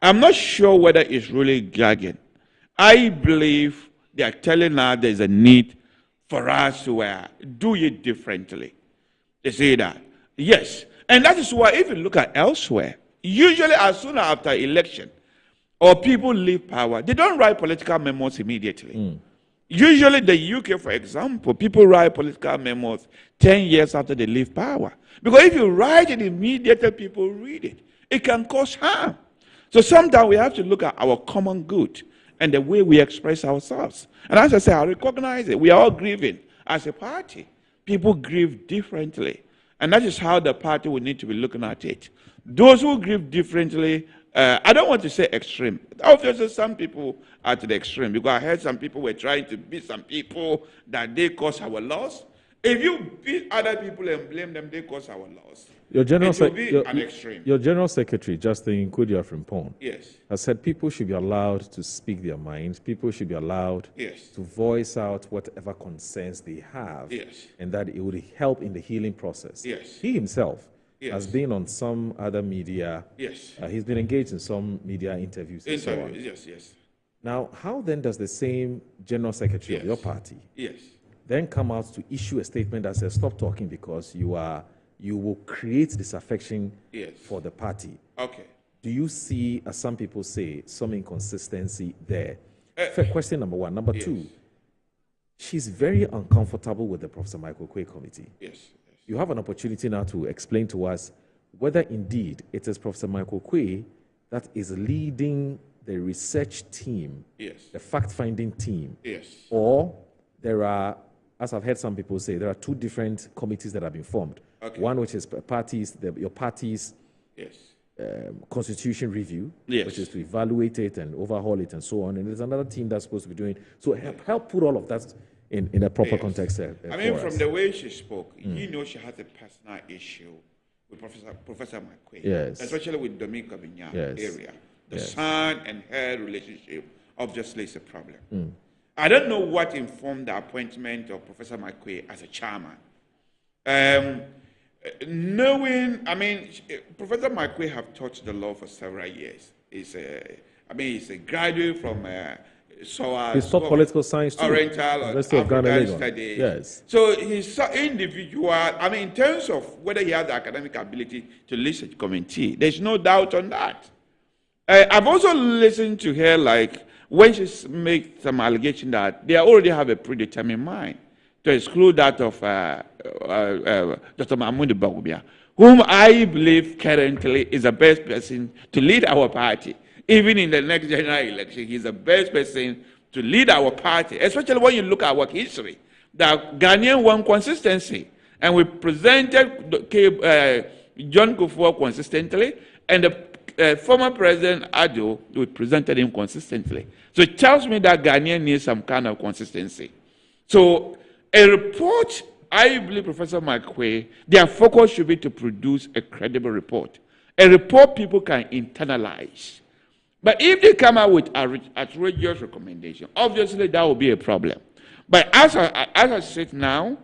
I'm not sure whether it's really gagging. I believe they are telling us there's a need for us to do it differently. They say that. Yes. And that is why if you look at elsewhere, usually as soon as after election, or people leave power, they don't write political memos immediately. Usually the UK, for example, people write political memos 10 years after they leave power. Because if you write it immediately, people read it. It can cause harm. So sometimes we have to look at our common good and the way we express ourselves. And as I say, I recognize it. We are all grieving as a party. People grieve differently. And that is how the party will need to be looking at it. Those who grieve differently, I don't want to say extreme. Obviously, some people are to the extreme, because I heard some people were trying to beat some people that they cause our loss. If you beat other people and blame them, they cause our loss. Your General, an extreme. Your General Secretary, Justin Kudia Frimpong, yes, has said people should be allowed to speak their minds. People should be allowed to voice out whatever concerns they have, and that it would help in the healing process. Yes. He himself has been on some other media. Yes. He's been engaged in some media interviews and so on. Yes. Now, how then does the same General Secretary of your party then come out to issue a statement that says, stop talking because you will create disaffection for the party? Okay. Do you see, as some people say, some inconsistency there? Question number one. Number two, she's very uncomfortable with the Professor Michael Quay committee. Yes. You have an opportunity now to explain to us whether indeed it is Professor Michael Quay that is leading the research team, yes, the fact-finding team, yes, or there are, as I've heard some people say, there are two different committees that have been formed. Okay. One which is your party's yes, constitution review, yes, which is to evaluate it and overhaul it and so on. And there's another team that's supposed to be doing so. Help put all of that in a proper context. I mean, from the way she spoke, you know, she has a personal issue with Professor McQuay, yes, especially with Domingo Binya yes, area. The yes, son and her relationship obviously is a problem. I don't know what informed the appointment of Professor McQuay as a chairman. Knowing, I mean, Professor McQuay have taught the law for several years. He's a graduate from SOAS. He's taught political science too. Oriental University of Ghana, African Studies. Yes. So he's so individual. I mean, in terms of whether he has the academic ability to lead such committee, there's no doubt on that. I've also listened to her, like, when she makes some allegation that they already have a predetermined mind to exclude that of Dr. Mahmoud Bagubia, whom I believe currently is the best person to lead our party. Even in the next general election, he's the best person to lead our party, especially when you look at our history. The Ghanaian won consistency, and we presented John Kufuor consistently, and the former President Adwoa, we presented him consistently. So it tells me that Ghanaian needs some kind of consistency. So a report, I believe Professor McQuay, their focus should be to produce a credible report. A report people can internalize. But if they come out with outrageous recommendation, obviously that will be a problem. But as I said now,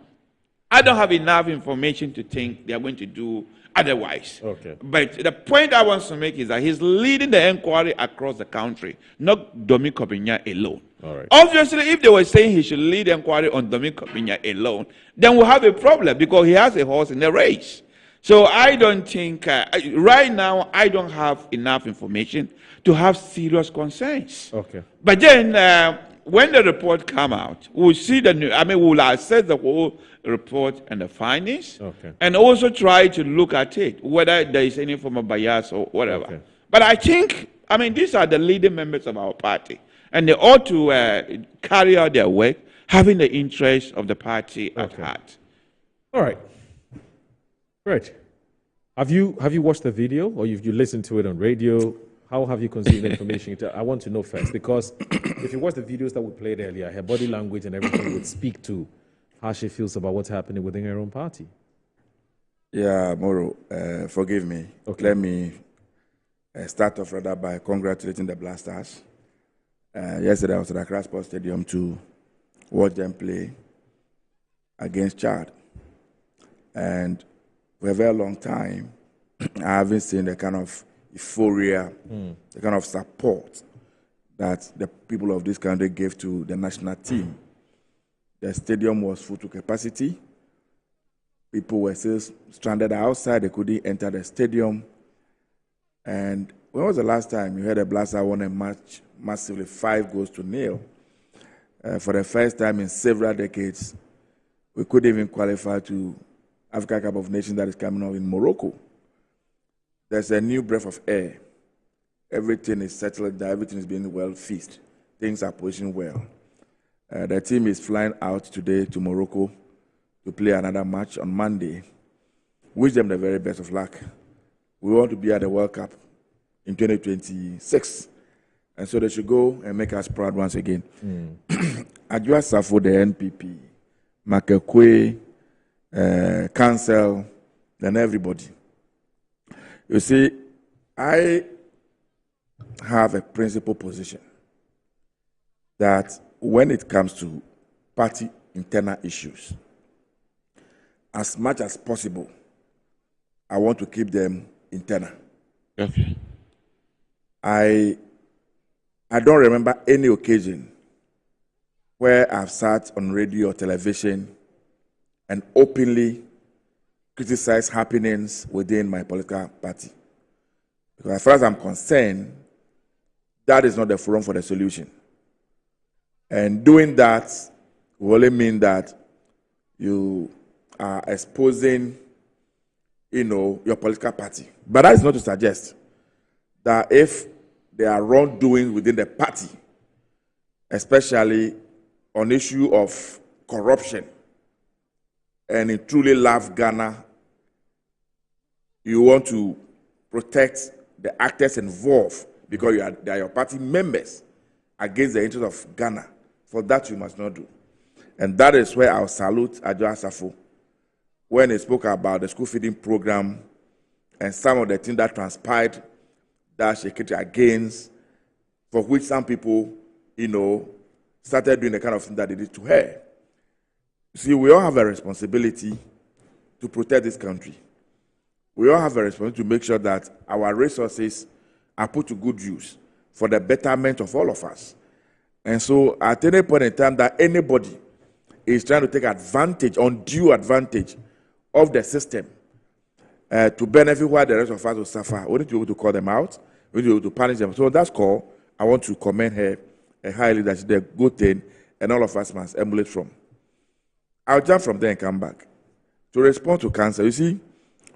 I don't have enough information to think they are going to do otherwise. Okay. But the point I want to make is that he's leading the inquiry across the country, not Domingo Binya alone. All right. Obviously, if they were saying he should lead the inquiry on Domingo Binya alone, then we'll have a problem because he has a horse in the race. So I don't think, right now, I don't have enough information to have serious concerns. Okay. But then, when the report come out, we'll see we'll assess the whole report and the findings, okay, and also try to look at it, whether there is any form of bias or whatever. Okay. But I think, these are the leading members of our party, and they ought to carry out their work, having the interests of the party at heart. All right. Great. Have you watched the video, or you listened to it on radio? How have you consumed the information? I want to know first, because if you watch the videos that we played earlier, her body language and everything would speak to how she feels about what's happening within her own party. Yeah, Moro, forgive me. Okay. Let me start off rather by congratulating the Blasters. Yesterday I was at Accra Sports Stadium to watch them play against Chad. And for a very long time, I haven't seen the kind of euphoria, the kind of support that the people of this country gave to the national team. The stadium was full to capacity. People were still stranded outside. They couldn't enter the stadium. And when was the last time you heard a Blaster won a match massively 5-0? For the first time in several decades, we couldn't even qualify to Africa Cup of Nations that is coming up in Morocco. There's a new breath of air. Everything is settled down. Everything is being well fixed. Things are positioned well. The team is flying out today to Morocco to play another match on Monday. Wish them the very best of luck. We want to be at the World Cup in 2026. And so they should go and make us proud once again. Adwoa Safo, the NPP, Makekwe, Council, and everybody. You see, I have a principal position that when it comes to party internal issues, as much as possible, I want to keep them internal. Okay. I don't remember any occasion where I've sat on radio or television and openly criticized happenings within my political party. Because as far as I'm concerned, that is not the forum for the solution. And doing that will only mean that you are exposing, your political party. But that is not to suggest that if there are wrongdoings within the party, especially on issue of corruption. And you truly love Ghana, you want to protect the actors involved because they are your party members against the interests of Ghana. For that, you must not do. And that is where I'll salute Adwoa Safo when he spoke about the school feeding program and some of the things that transpired that she came against, for which some people, started doing the kind of thing that they did to her. See, we all have a responsibility to protect this country. We all have a responsibility to make sure that our resources are put to good use for the betterment of all of us. And so at any point in time that anybody is trying to take advantage, undue advantage of the system to benefit while the rest of us will suffer, we need to be able to call them out. We need to be able to punish them. So that's called, I want to commend her highly, that she did a good thing, and all of us must emulate from. I'll jump from there and come back. To respond to cancer, you see,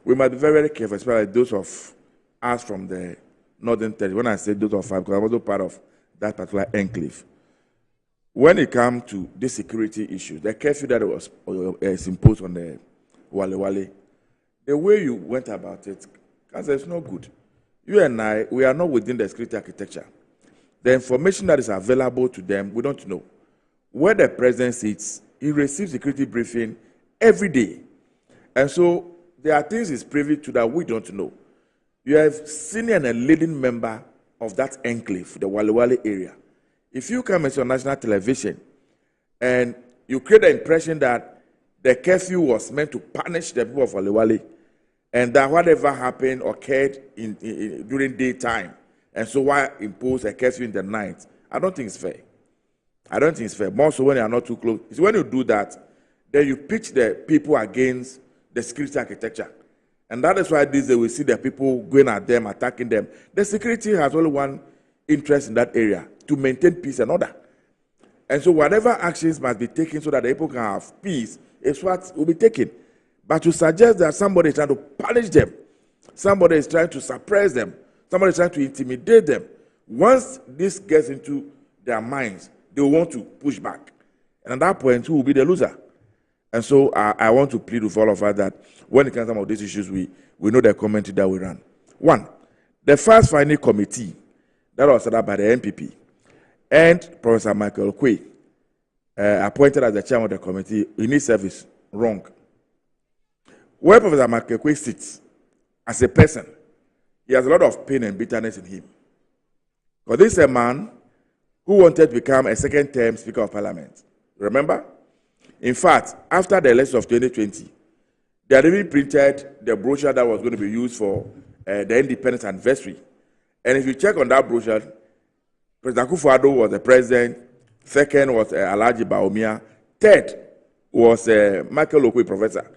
we must be very, very careful, especially those of us from the Northern Territory. When I say those of us, because I'm also part of that particular enclave. When it comes to the security issues, the curfew that was imposed on the Wale, the way you went about it, cancer is not good. You and I, we are not within the security architecture. The information that is available to them, we don't know. Where the president sits, he receives security briefing every day. And so there are things he's privy to that we don't know. You have senior and a leading member of that enclave, the Wale area. If you come into national television and you create the impression that the curfew was meant to punish the people of Wale, and that whatever happened occurred during daytime, and so why impose a curfew in the night, I don't think it's fair. I don't think it's fair. More so when you are not too close. It's when you do that, then you pitch the people against the security architecture. And that is why these days we see the people going at them, attacking them. The security has only one interest in that area, to maintain peace and order. And so whatever actions must be taken so that the people can have peace is what will be taken. But to suggest that somebody is trying to punish them, somebody is trying to suppress them, somebody is trying to intimidate them, once this gets into their minds, they want to push back. And at that point, who will be the loser? And so I want to plead with all of us that when it comes to some of these issues, we know the commentary that we run. One, the first finding committee that was set up by the NPP and Professor Michael Quay, appointed as the chairman of the committee, in his service, wrong. Where Professor Michael Quay sits as a person, he has a lot of pain and bitterness in him. Because this is a man who wanted to become a second-term Speaker of Parliament. Remember? In fact, after the election of 2020, they had even printed the brochure that was going to be used for the independence anniversary. And if you check on that brochure, President Akufo-Addo was the president, second was Alhaji Bawumia, third was Michael Okwe, professor.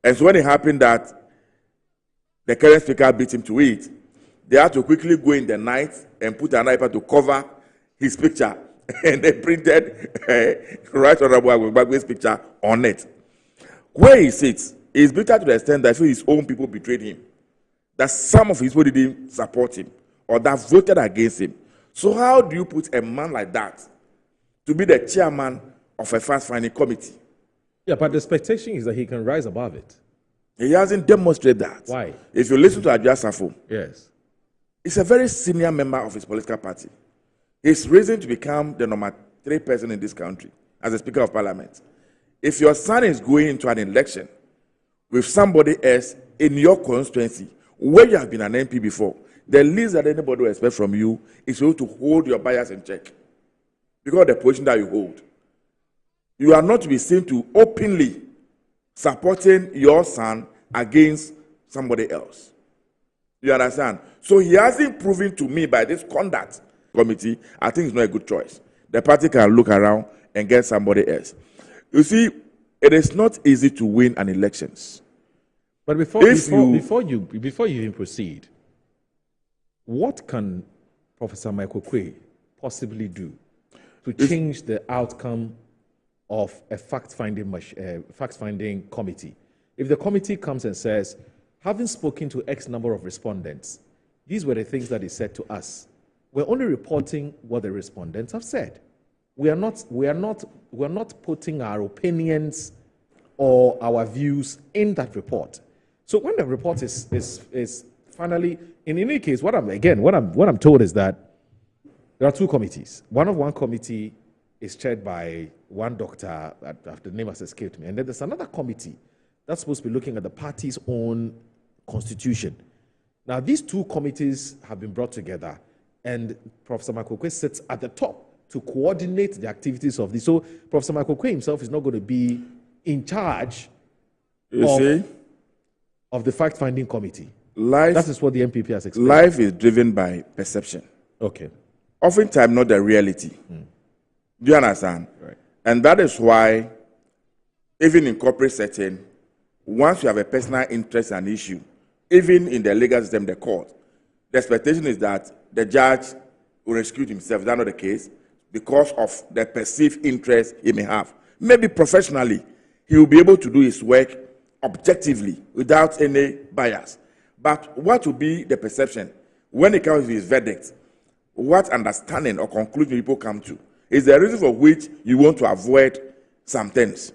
And so when it happened that the current speaker beat him to it, they had to quickly go in the night and put an iPad to cover his picture. And they printed Right Honorable Agbagbe's picture on it. Where he sits is bitter to the extent that his own people betrayed him. That some of his people didn't support him or that voted against him. So how do you put a man like that to be the chairman of a fact-finding committee? Yeah, but the expectation is that he can rise above it. He hasn't demonstrated that. Why? If you listen to Adwoa Safo, yes, he's a very senior member of his political party. He's risen to become the number 3 person in this country as a Speaker of Parliament. If your son is going into an election with somebody else in your constituency, where you have been an MP before, the least that anybody will expect from you is for you to hold your bias in check because of the position that you hold. You are not to be seen to openly supporting your son against somebody else. You understand? So he hasn't proven to me by this conduct committee, I think it's not a good choice. The party can look around and get somebody else. You see, it is not easy to win an elections. But before you even proceed, what can Professor Michael Quay possibly do to change the outcome of a fact-finding committee? If the committee comes and says, having spoken to X number of respondents, these were the things that he said to us, We're only reporting what the respondents have said. We're not putting our opinions or our views in that report. So when the report is finally, in any case, what I'm told is that there are two committees. One committee is chaired by one doctor, the name has escaped me, and then there's another committee that's supposed to be looking at the party's own constitution. Now, these two committees have been brought together, and Professor Makokwe sits at the top to coordinate the activities of this. So Professor Makokwe himself is not going to be in charge of the fact-finding committee. That is what the MPP has explained. Life is driven by perception. Okay. Oftentimes not the reality. Do you understand? Right. And that is why, even in corporate setting, once you have a personal interest and issue, even in the legal system, the court, the expectation is that the judge will excuse himself. Is that not the case? Because of the perceived interest he may have. Maybe professionally, he will be able to do his work objectively without any bias. But what will be the perception when it comes to his verdict? What understanding or conclusion people come to is the reason for which you want to avoid some things.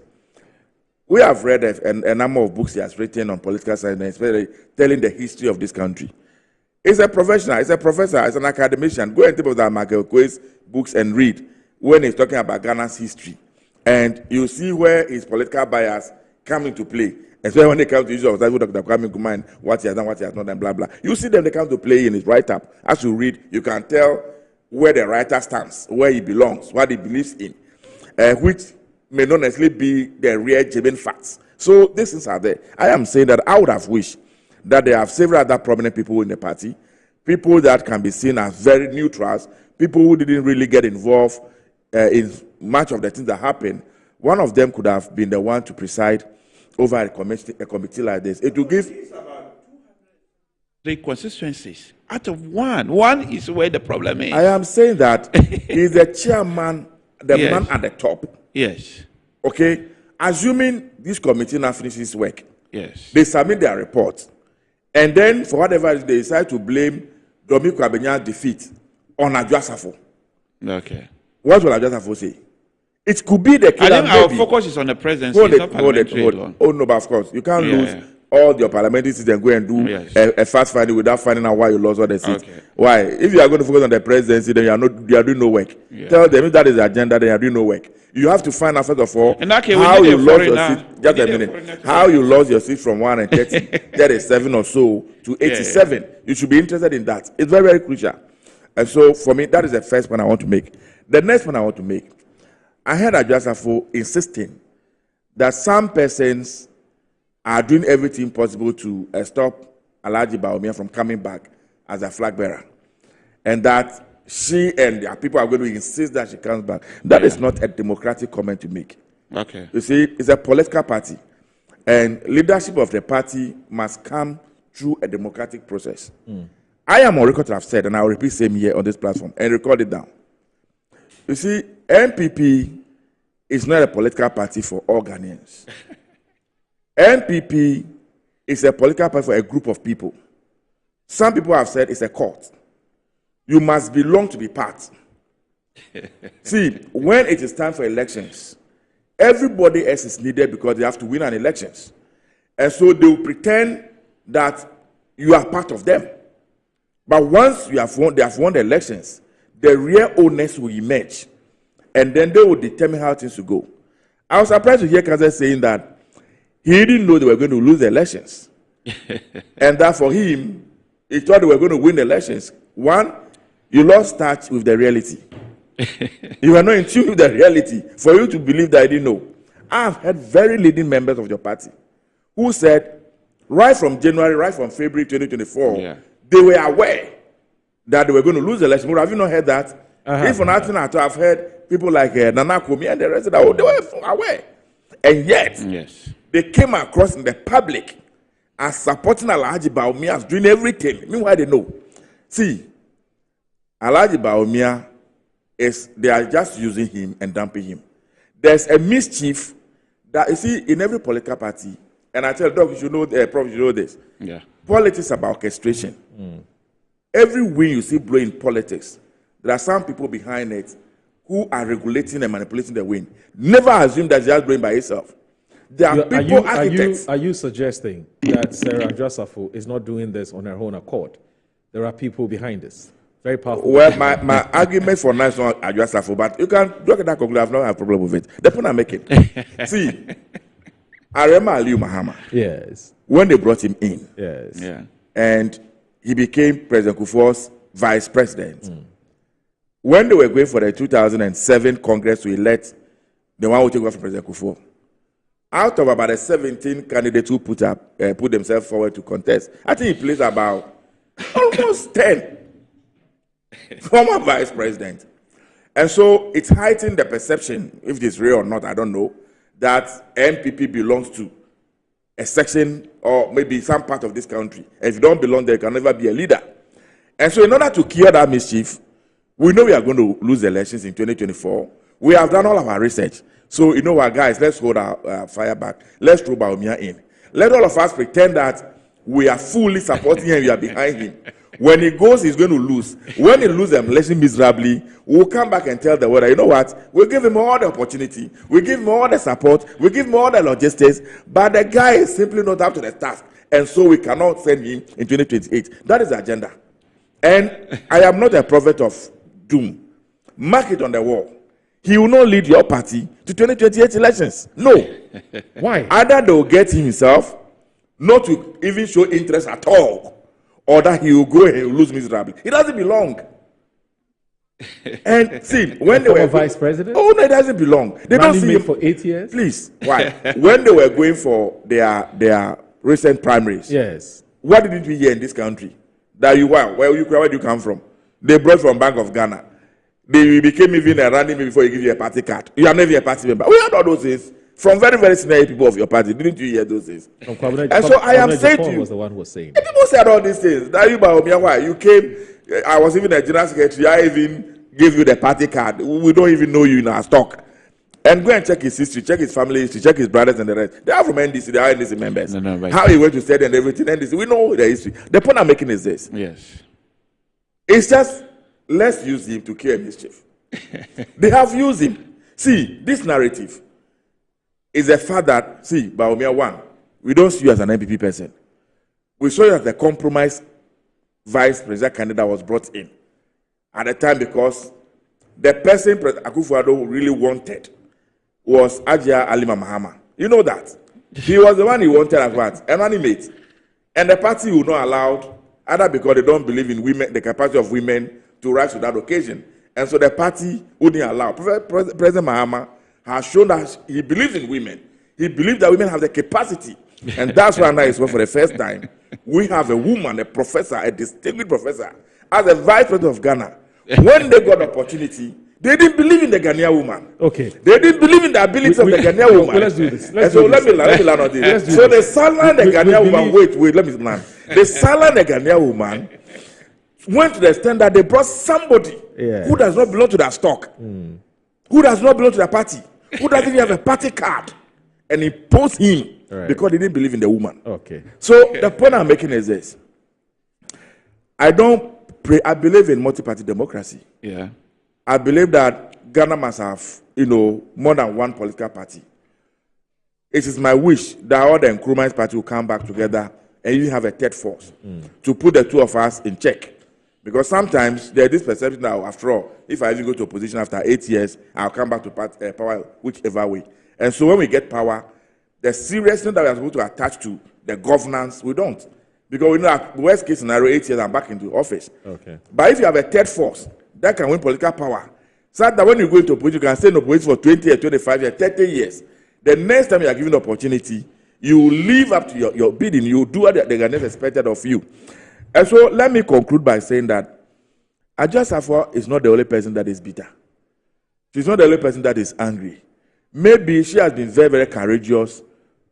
We have read a number of books he has written on political science, especially telling the history of this country. He's a professional, he's a professor, he's an academician. Go and think of that Michael Kwei's books and read when he's talking about Ghana's history. And you see where his political bias come into play. Especially when they come to issue of Dr. Kwame Nkrumah, what he has done, what he has not done, blah, blah. You see them, they come to play in his write-up. As you read, you can tell where the writer stands, where he belongs, what he believes in, which may not necessarily be the real genuine facts. So these things are there. I am saying that I would have wished that they have several other prominent people in the party, people that can be seen as very neutrals, people who didn't really get involved in much of the things that happened. One of them could have been the one to preside over a committee like this. It will give the constituencies out of one. One is where the problem is. I am saying that he's the chairman, the man at the top. Yes. Okay? Assuming this committee now finishes work. Yes. They submit their report. And then, for whatever reason, they decide to blame Domi Kwabenya's defeat on Adwoa Safo. Okay. What will Adwoa Safo say? It could be the case. I think our focus is on the presidency. Hold it. Oh, no, but of course. You can't lose all your parliamentary seats and go and do a fast finding without finding out why you lost all the seats. Okay. Why? If you are going to focus on the presidency, then you are doing no work. Yeah. Tell them if that is the agenda, then you are doing no work. You have to find out, first of all, how you lost your seat. Just a minute. How you lost your seat from 137 or so to 87. Yeah. You should be interested in that. It's very, very crucial. And so, for me, that is the first point I want to make. The next point I want to make, I heard Adwoa Safo insisting that some persons are doing everything possible to stop Alhaji Bawumia from coming back as a flag bearer. And that she and their people are going to insist that she comes back. That is not a democratic comment to make. Okay. You see, it's a political party. And leadership of the party must come through a democratic process. I am on record to have said, and I will repeat same here on this platform, and record it down. You see, NPP is not a political party for all Ghanaians. NPP is a political party for a group of people. Some people have said it's a cult. You must belong to be part. See, when it is time for elections, everybody else is needed because they have to win an elections. And so they will pretend that you are part of them. But once they have won the elections, the real owners will emerge. And then they will determine how things will go. I was surprised to hear Kaza saying that he didn't know they were going to lose the elections. And that for him, he thought they were going to win the elections. One, you lost touch with the reality. You are not in tune with the reality for you to believe that I didn't know. I've heard very leading members of your party who said, right from January, right from February 2024, they were aware that they were going to lose the election. But have you not heard that? If for nothing at all, I've heard people like Nana Komi and the rest of that, they were aware. And yet, they came across in the public as supporting Alhaji Bawumia as doing everything. Meanwhile, they know. See, Alhaji Bawumia they are just using him and dumping him. There's a mischief that you see in every political party, and I tell Doc, you should know, Prof, you should know this. Yeah. Politics is about orchestration. Every win you see blow in politics there are some people behind it who are regulating and manipulating the wind. Never assume that it's just blowing by itself. There are people, architects. Are you suggesting that Sarah Adwoa Safo is not doing this on her own accord? There are people behind this. Very powerful. Well, my argument for now is not Adwoa Safo, but you can look at that conclusion. I have no problem with it. The point I'm making. See, Arema Aliyu Mahama. Yes. When they brought him in. Yes. Yeah. And he became President Kufuor's vice president. When they were going for the 2007 Congress to elect the one who took over from President Kufuor, out of about the 17 candidates who put themselves forward to contest, I think he placed about almost 10 former vice president. And so it's heightened the perception, if it is real or not, I don't know, that NPP belongs to a section or maybe some part of this country. And if you don't belong there, you can never be a leader. And so in order to cure that mischief, we know we are going to lose the elections in 2024. We have done all of our research. So, you know what, guys, let's hold our fire back. Let's throw Bawumia in. Let all of us pretend that we are fully supporting him, we are behind him. When he goes, he's going to lose. When he loses the election miserably, we'll come back and tell the world, you know what, we'll give him all the opportunity, we'll give him all the support, we'll give him all the logistics, but the guy is simply not up to the task. And so we cannot send him in 2028. That is the agenda. And I am not a prophet of doom. Mark it on the wall. He will not lead your party to 2028 elections. No. Why? Either they will get himself not to even show interest at all, or that he will go and lose miserably. He doesn't belong. And see, when they were vice president, oh no, it doesn't belong. They don't see him for 8 years. Please, why? When they were going for their recent primaries, yes. What did we hear in this country? That you were where do you come from? They brought from Bank of Ghana. They became even a running before you give you a party card. You are never a party member. We had all those things from very, very senior people of your party. Didn't you hear those things? And so I am saying to you, was the one who was saying. People said all these things. That you came. I was even a general secretary. I even gave you the party card. We don't even know you in our stock. And go and check his history, check his family history, check his brothers and the rest. They are from NDC. They are NDC members. Right. How he went to study and everything. NDC. We know the history. The point I'm making is this. Yes. It's just, let's use him to cure mischief. They have used him. See, this narrative is a fact that, see, Bawumia 1, we don't see you as an MPP person. We saw you as the compromise vice president candidate was brought in at the time because the person President Akufo-Addo really wanted was Ajia Alima Mahama. You know that. He was the one he wanted as what? An animate. And the party will not allow, either because they don't believe in women, the capacity of women to rise to that occasion. And so the party wouldn't allow. President Mahama has shown that he believes in women. He believes that women have the capacity. And that's why now is for the first time, we have a woman, a professor, a distinguished professor, as a vice president of Ghana. When they got the opportunity, they didn't believe in the Ghanaian woman. Okay. They didn't believe in the ability of the Ghanaian woman. Well, let's do this. Let me learn on this. So they silent the Ghanaian woman. Wait, let me learn. They silent the Ghanaian woman went to the extent that they brought somebody who does not belong to that stock, who does not belong to the party, who doesn't even have a party card, and imposed him because they didn't believe in the woman. Okay. So the point I'm making is this. I believe in multi-party democracy. Yeah. I believe that Ghana must have, more than one political party. It is my wish that all the Nkrumah's party will come back together and you have a third force to put the two of us in check. Because sometimes there's this perception that, after all, if I even go to opposition after 8 years, I'll come back to power whichever way. And so when we get power, the seriousness that we are supposed to attach to the governance, we don't. Because we know that worst case scenario, 8 years, I'm back into office. Okay. But if you have a third force that can win political power, so that when you go into opposition, you can stay in opposition for 20 years, 25 years, 30 years. The next time you are given the opportunity, you will live up to your bidding. You will do what the Ghanaians expected of you. And so let me conclude by saying that Adwoa Safo is not the only person that is bitter. She's not the only person that is angry. Maybe she has been very, very courageous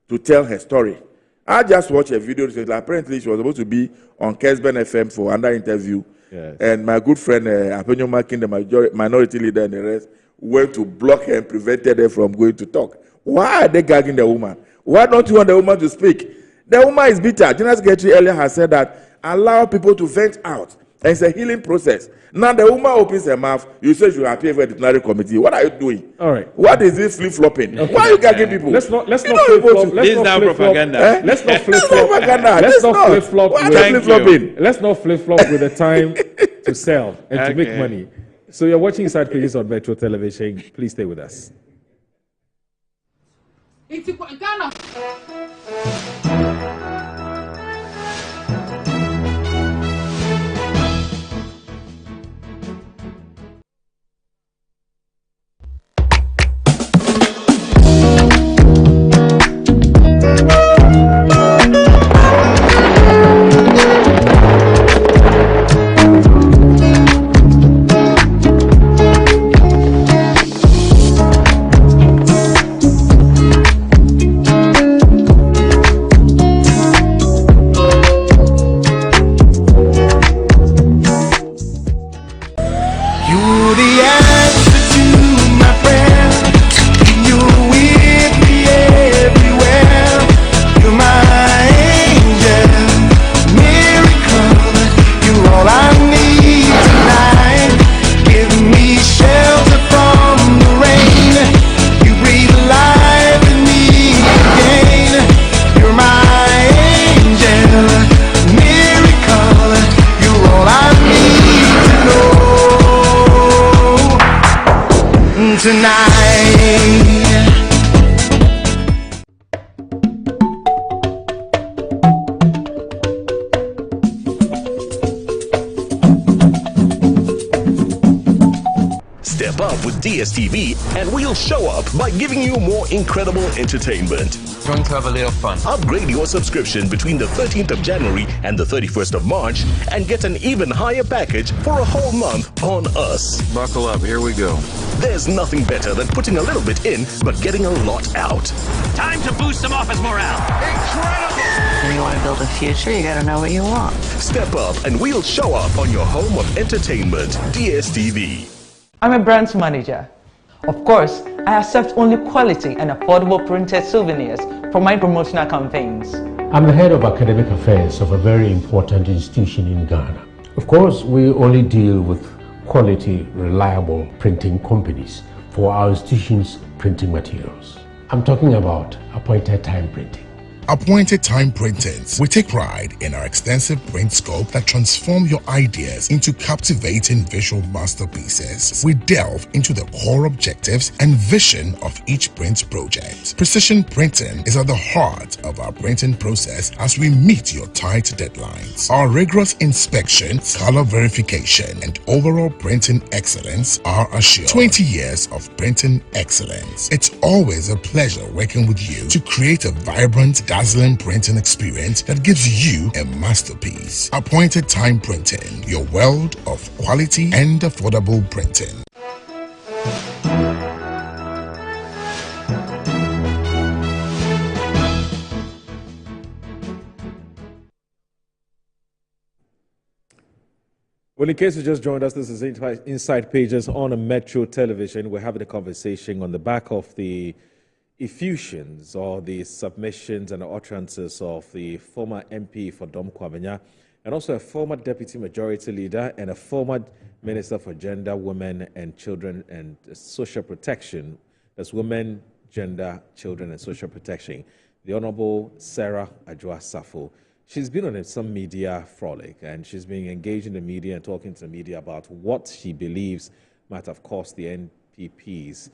to tell her story. I just watched a video. Apparently, she was supposed to be on Kesben FM for another interview. Yes. And my good friend, Apenyo Makin, the minority leader and the rest, went to block her and prevented her from going to talk. Why are they gagging the woman? Why don't you want the woman to speak? The woman is bitter. General Secretary earlier has said that allow people to vent out. And it's a healing process. Now the woman opens her mouth, you say you appear for a disciplinary committee. What are you doing? All right. What is this flip-flopping? Okay. Why are you gagging people? Let's not flip-flop. This is now propaganda. Let's not flip-flop. Let's not flip-flop. Let's not flip-flop with the time to sell and to make money. So you're watching Inside Pages on Metro Television. Please stay with us. Step up with DSTV and we'll show up by giving you more incredible entertainment. Going to have a little fun. Upgrade your subscription between the 13th of January and the 31st of March and get an even higher package for a whole month on us. Buckle up, here we go. There's nothing better than putting a little bit in but getting a lot out. Time to boost some office morale. Incredible! When you want to build a future, you gotta know what you want. Step up and we'll show up on your home of entertainment, DSTV. I'm a brand manager. Of course, I accept only quality and affordable printed souvenirs for my promotional campaigns. I'm the head of academic affairs of a very important institution in Ghana. Of course, we only deal with quality, reliable printing companies for our institution's printing materials. I'm talking about appointed time printing. Appointed Time Printings. We take pride in our extensive print scope that transform your ideas into captivating visual masterpieces. We delve into the core objectives and vision of each print project. Precision printing is at the heart of our printing process as we meet your tight deadlines. Our rigorous inspection, color verification, and overall printing excellence are assured. 20 years of printing excellence. It's always a pleasure working with you to create a vibrant, dazzling printing experience that gives you a masterpiece. Appointed Time Printing, your world of quality and affordable printing. Well, in case you just joined us, this is Inside Pages on a Metro Television. We're having a conversation on the back of the effusions or the submissions and the utterances of the former MP for Dom Kwabenya and also a former Deputy Majority Leader and a former Minister for Gender, Women and Children and Social Protection. That's Women, Gender, Children and Social Protection. The Honorable Sarah Adwoa Safo. She's been on some media frolic and she's been engaged in the media and talking to the media about what she believes might have cost the NPP's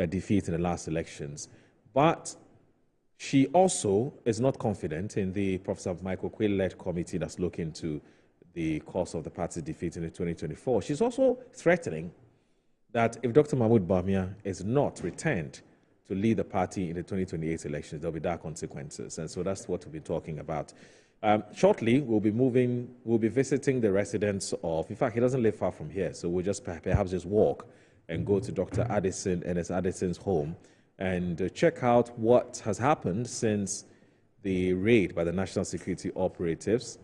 defeat in the last elections. But she also is not confident in the Professor Michael Quay-led committee that's looking into the cause of the party's defeat in 2024. She's also threatening that if Dr. Mahmoud Bawumia is not returned to lead the party in the 2028 elections, there'll be dire consequences. And so that's what we'll be talking about. Shortly, we'll be visiting the residents of, in fact, he doesn't live far from here, so we'll just perhaps just walk and go to Dr. Addison and Addison's home and check out what has happened since the raid by the National Security Operatives,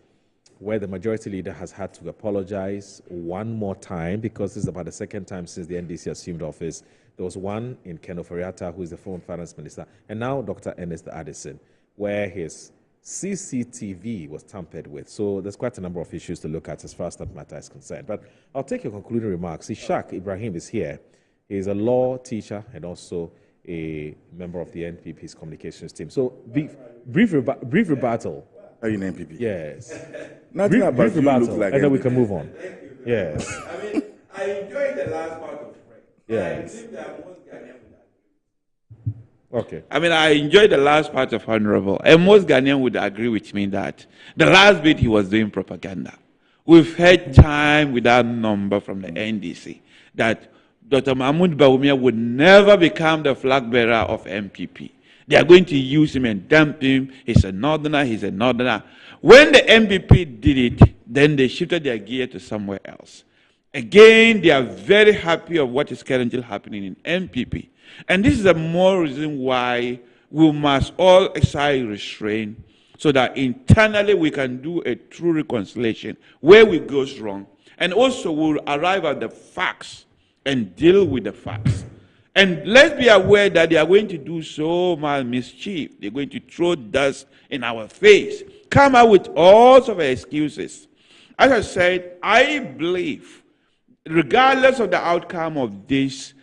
where the Majority Leader has had to apologize one more time because this is about the second time since the NDC assumed office. There was one in Ken Oforiatta, who is the former Finance Minister, and now Dr. Ernest Addison, where his CCTV was tampered with. So there's quite a number of issues to look at as far as that matter is concerned. But I'll take your concluding remarks. Ishaq Ibrahim is here. He's a law teacher and also a member of the NPP's communications team. So brief rebuttal. Are you in NPP? Yes. Nothing about brief you rebuttal, looks like and then we NPP. can move on. Yes. I mean, I enjoyed the last part of Fred. Yes. I believe that most Ghanaians would Okay. I mean, I enjoyed the last part of Honorable, and most Ghanaians would agree with me that the last bit he was doing propaganda. We've heard time without number from the NDC that Dr. Mahmoud Bawumia would never become the flag bearer of MPP. They are going to use him and dump him. He's a northerner, he's a northerner. When the MPP did it, then they shifted their gear to somewhere else. Again, they are very happy of what is currently happening in MPP. And this is a more reason why we must all exercise restraint so that internally we can do a true reconciliation where we go wrong. And also we'll arrive at the facts and deal with the facts. And let's be aware that they are going to do so much mischief. They're going to throw dust in our face, come out with all sorts of excuses. As I said, I believe, regardless of the outcome of this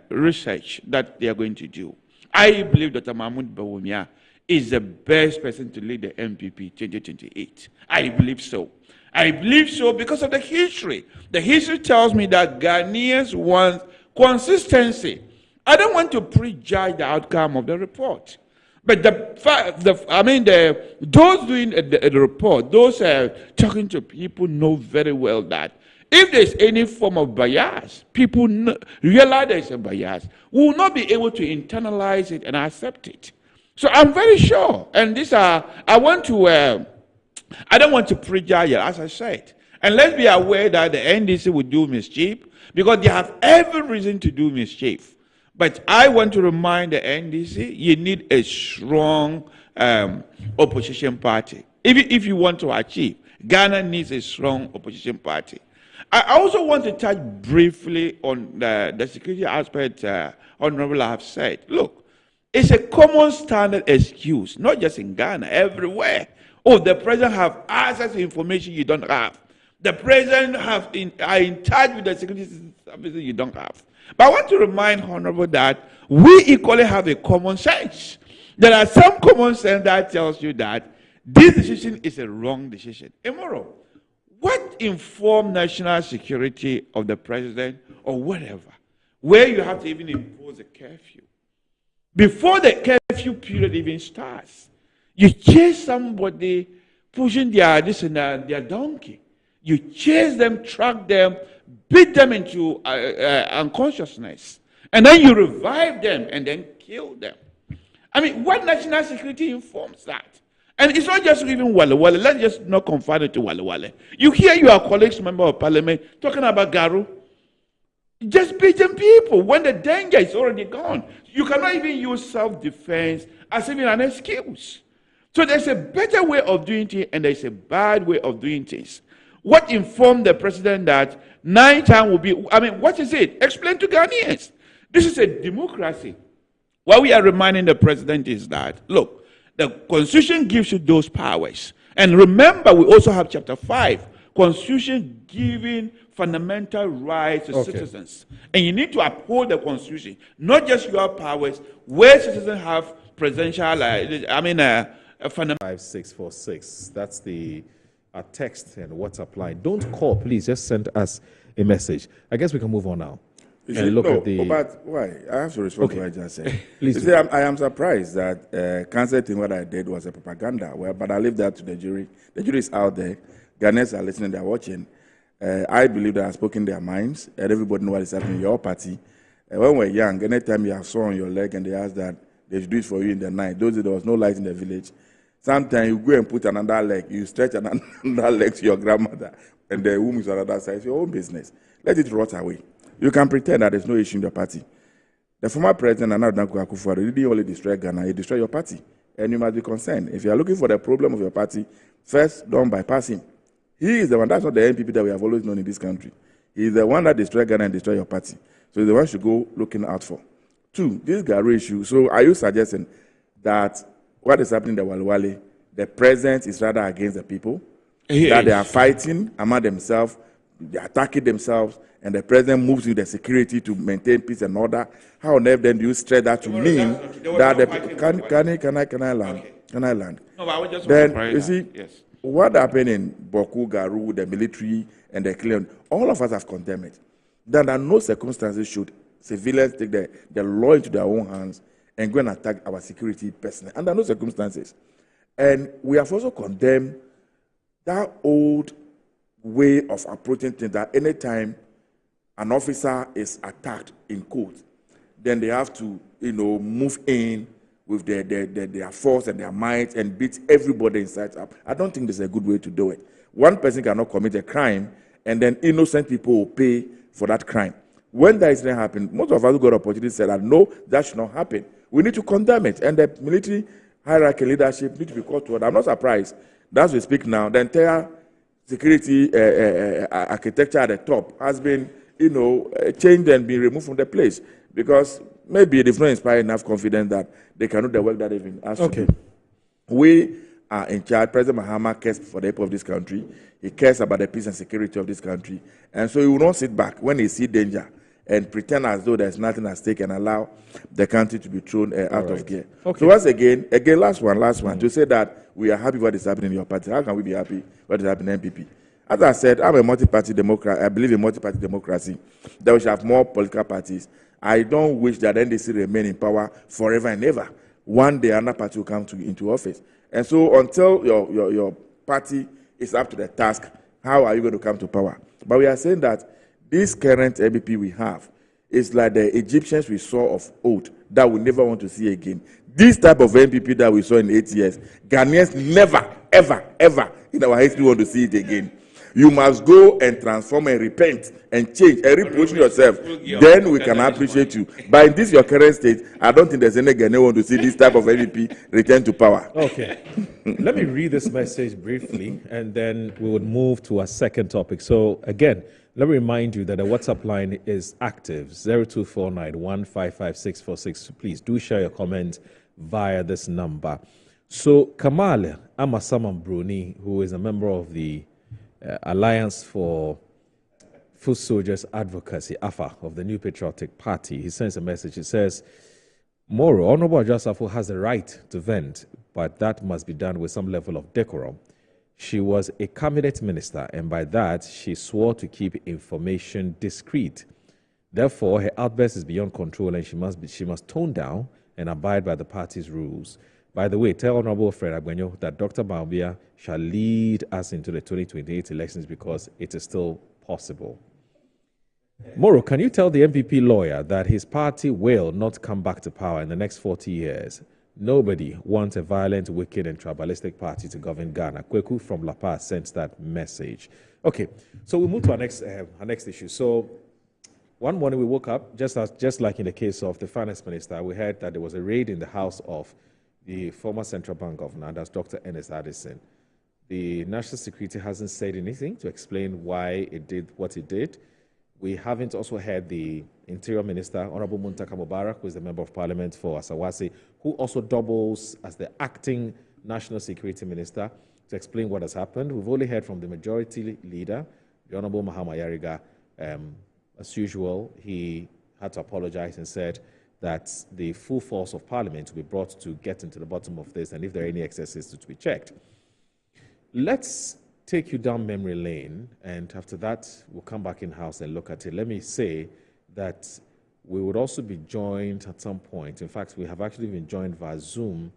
research that they are going to do, I believe Dr. Mahmoud Bawumia is the best person to lead the MPP 2028. I believe so. I believe so because of the history. The history tells me that Ghanaians want consistency. I don't want to prejudge the outcome of the report. But those doing the report, those talking to people know very well that if there's any form of bias, people realize there's a bias, we will not be able to internalize it and accept it. So I'm very sure, and I don't want to prejudge it, as I said. And let's be aware that the NDC will do mischief because they have every reason to do mischief. But I want to remind the NDC, you need a strong opposition party. If you want to achieve, Ghana needs a strong opposition party. I also want to touch briefly on the security aspect Honorable have said. Look, it's a common standard excuse, not just in Ghana, everywhere. Oh, the president have access to information you don't have. The president are in touch with the security services you don't have. But I want to remind Honorable that we equally have a common sense. There are some common sense that tells you that this decision is a wrong decision, immoral. What informed national security of the president or whatever, where you have to even impose a curfew? Before the curfew period even starts, you chase somebody pushing their donkey. You chase them, track them, beat them into unconsciousness, and then you revive them and then kill them. I mean, what national security informs that? And it's not just even Wale Wale. Let's just not confine it to Wale Wale. You hear your colleagues, member of parliament, talking about Garu. Just beating people when the danger is already gone. You cannot even use self-defense as even an excuse. So there's a better way of doing things and there's a bad way of doing things. What informed the president that 9 times will be, what is it? Explain to Ghanaians. This is a democracy. What we are reminding the president is that, look, the Constitution gives you those powers. And remember, we also have Chapter 5, Constitution giving fundamental rights to citizens. And you need to uphold the Constitution, not just your powers, where citizens have presidential, fundamental. 5646. That's the text and WhatsApp line. Don't call, please. Just send us a message. I guess we can move on now. But why? I have to respond to what I just said. Please. You see, I am surprised that cancer thing what I did was a propaganda. Well, but I leave that to the jury. The jury is out there. Ghanaians are listening. They're watching. I believe they have spoken their minds, and everybody knows what is happening in your party. When we're young, anytime you have saw on your leg and they ask that they should do it for you in the night, those there was no light in the village. Sometimes you go and put another leg, you stretch another leg to your grandmother, and the womb is on the other side. It's your own business. Let it rot away. You can pretend that there's no issue in your party. The former president, Nana Akufo-Addo, didn't only destroy Ghana, he destroyed your party. And you must be concerned. If you are looking for the problem of your party, first, don't bypass him. He is the one, that's not the NPP that we have always known in this country. He is the one that destroyed Ghana and destroyed your party. So he's the one you should go looking out for. 2, this Garo issue. So are you suggesting that what is happening in the Wale Wale, the president is rather against the people, He that they is. are fighting among themselves, they are attacking themselves, and the president moves with the security to maintain peace and order. How on earth then do you stretch that to mean that the can I land? Okay. Can I land? No, but I would just then want to you see what happened in Boku, Garu, the military and the clean. All of us have condemned it. That under no circumstances should civilians take the law into their own hands and go and attack our security personnel. Under no circumstances. And we have also condemned that old way of approaching things, that anytime an officer is attacked in court, then they have to, move in with their force and their might and beat everybody inside up. I don't think there's a good way to do it. One person cannot commit a crime and then innocent people will pay for that crime. When that incident happened, most of us who got opportunity said that no, that should not happen. We need to condemn it, and the military hierarchy leadership need to be called to order. I'm not surprised. As we speak now, the entire security architecture at the top has been, changed and been removed from the place because maybe they've not inspired enough confidence that they can do the work that they've been asked to do. We are in charge. President Mahama cares for the people of this country. He cares about the peace and security of this country. And so he will not sit back when he sees danger and pretend as though there's nothing at stake and allow the country to be thrown out of gear. So once again, last one, to say that we are happy what is happening in your party. How can we be happy what is happening in MPP? As I said, I'm a multi-party democrat. I believe in multi-party democracy, that we should have more political parties. I don't wish that NDC remain in power forever and ever. One day, another party will come into office. And so until your party is up to the task, how are you going to come to power? But we are saying that this current MPP we have is like the Egyptians we saw of old that we never want to see again. This type of MPP that we saw in 8 years, Ghanaians never, ever, ever in our history want to see it again. You must go and transform and repent and change and reposition yourself. Then we can appreciate you. But in this your current state, I don't think there's any Ghanaian want to see this type of MVP return to power. Okay. Let me read this message briefly, and then we would move to our second topic. So again, let me remind you that the WhatsApp line is active, 0249155646. Please do share your comments via this number. So Kamal Amasaman Bruni, who is a member of the Alliance for Foot Soldiers Advocacy, AFA, of the New Patriotic Party, he sends a message. He says, Moro, Honorable Adwoa Safo has the right to vent, but that must be done with some level of decorum. She was a cabinet minister, and by that, she swore to keep information discreet. Therefore, her outburst is beyond control, and she must tone down and abide by the party's rules. By the way, tell Honorable Fred Agbenyo that Dr. Baobia shall lead us into the 2028 elections because it is still possible. Moro, can you tell the MPP lawyer that his party will not come back to power in the next 40 years? Nobody wants a violent, wicked, and tribalistic party to govern Ghana. Kweku from La Paz sends that message. Okay, so we move to our next issue. So one morning we woke up, just like in the case of the finance minister, we heard that there was a raid in the house of the former central bank governor, that's Dr. Ernest Addison. The national security hasn't said anything to explain why it did what it did. We haven't also heard the Interior Minister, Honorable Muntaka Mubarak, who is the Member of Parliament for Asawase, who also doubles as the acting National Security Minister, to explain what has happened. We've only heard from the majority leader, the Honorable Mahama Yariga. As usual, he had to apologize and said that the full force of Parliament will be brought to get into the bottom of this, and if there are any excesses, to be checked. Let's take you down memory lane, and after that, we'll come back in-house and look at it. Let me say that we would also be joined at some point. In fact, we have actually been joined via Zoom,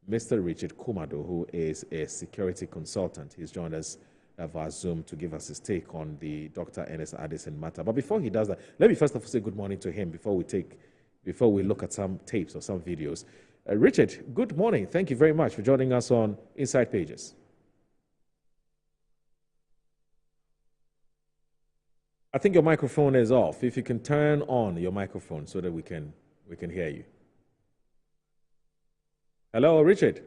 Mr. Richard Kumado, who is a security consultant. He's joined us via Zoom to give us his take on the Dr. Ernest Addison matter. But before he does that, let me first of all say good morning to him before we look at some tapes or some videos. Richard, good morning. Thank you very much for joining us on Inside Pages. I think your microphone is off. If you can turn on your microphone so that we can hear you. Hello, Richard.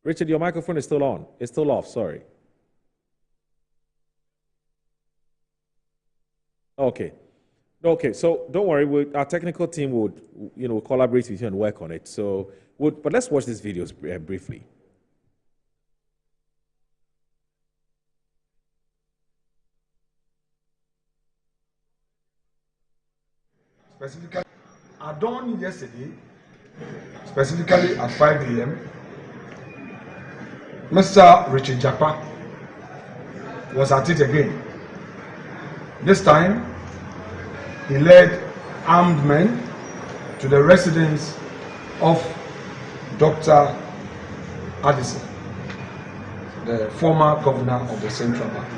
Richard, your microphone is still on. It's still off, sorry. Okay. Okay, so don't worry. Our technical team would, collaborate with you and work on it. So, but let's watch these videos briefly. specifically at dawn yesterday, specifically at 5 a.m., Mr. Richard Japa was at it again. This time, he led armed men to the residence of Dr. Addison, the former governor of the Central Bank.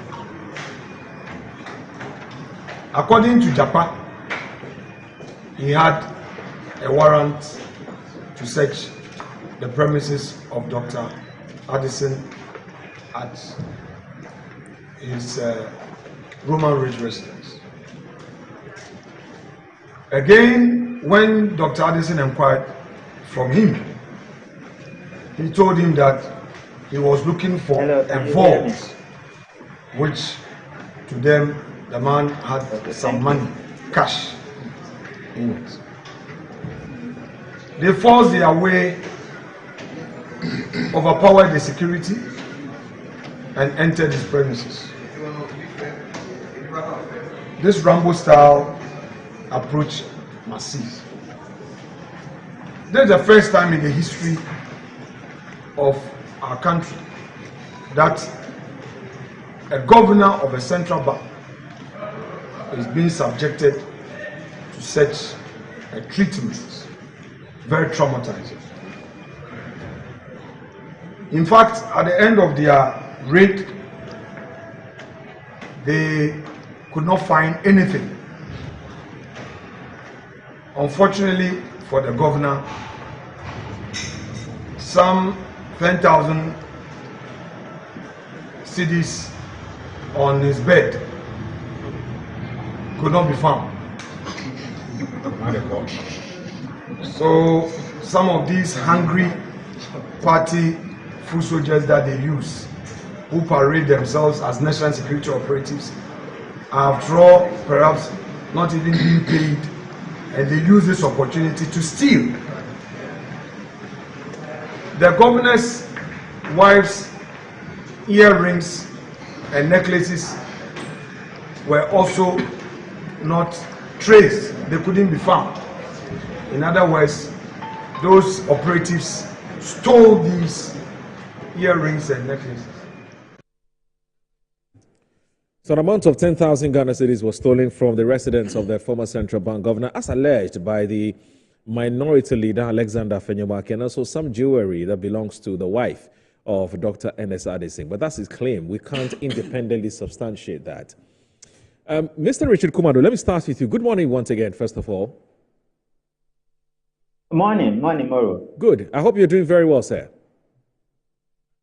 According to Japa, he had a warrant to search the premises of Dr. Addison at his Roman Ridge residence. Again, when Dr. Addison inquired from him, he told him that he was looking for a vault, which to them the man had some money, cash in it. They forced their way, overpowered the security, and entered his premises. This Rambo style approach must cease. This is the first time in the history of our country that a governor of a central bank is being subjected to such a treatment. Very traumatizing. In fact, at the end of their raid, they could not find anything. Unfortunately for the governor, some 10,000 cedis on his bed could not be found. So some of these hungry party foot soldiers that they use, who parade themselves as national security operatives, after all, perhaps not even being paid, and they use this opportunity to steal. The governor's wife's earrings and necklaces were also not traced. They couldn't be found. In other words, those operatives stole these earrings and necklaces. So an amount of 10,000 Ghana cedis was stolen from the residence of the former central bank governor, as alleged by the minority leader Alexander Fenyomaki, and also some jewelry that belongs to the wife of Dr. N.S. Addison. But that's his claim. We can't independently substantiate that. Mr. Richard Kumado, let me start with you. Good morning once again, first of all. Morning, Moro. Good. I hope you're doing very well, sir.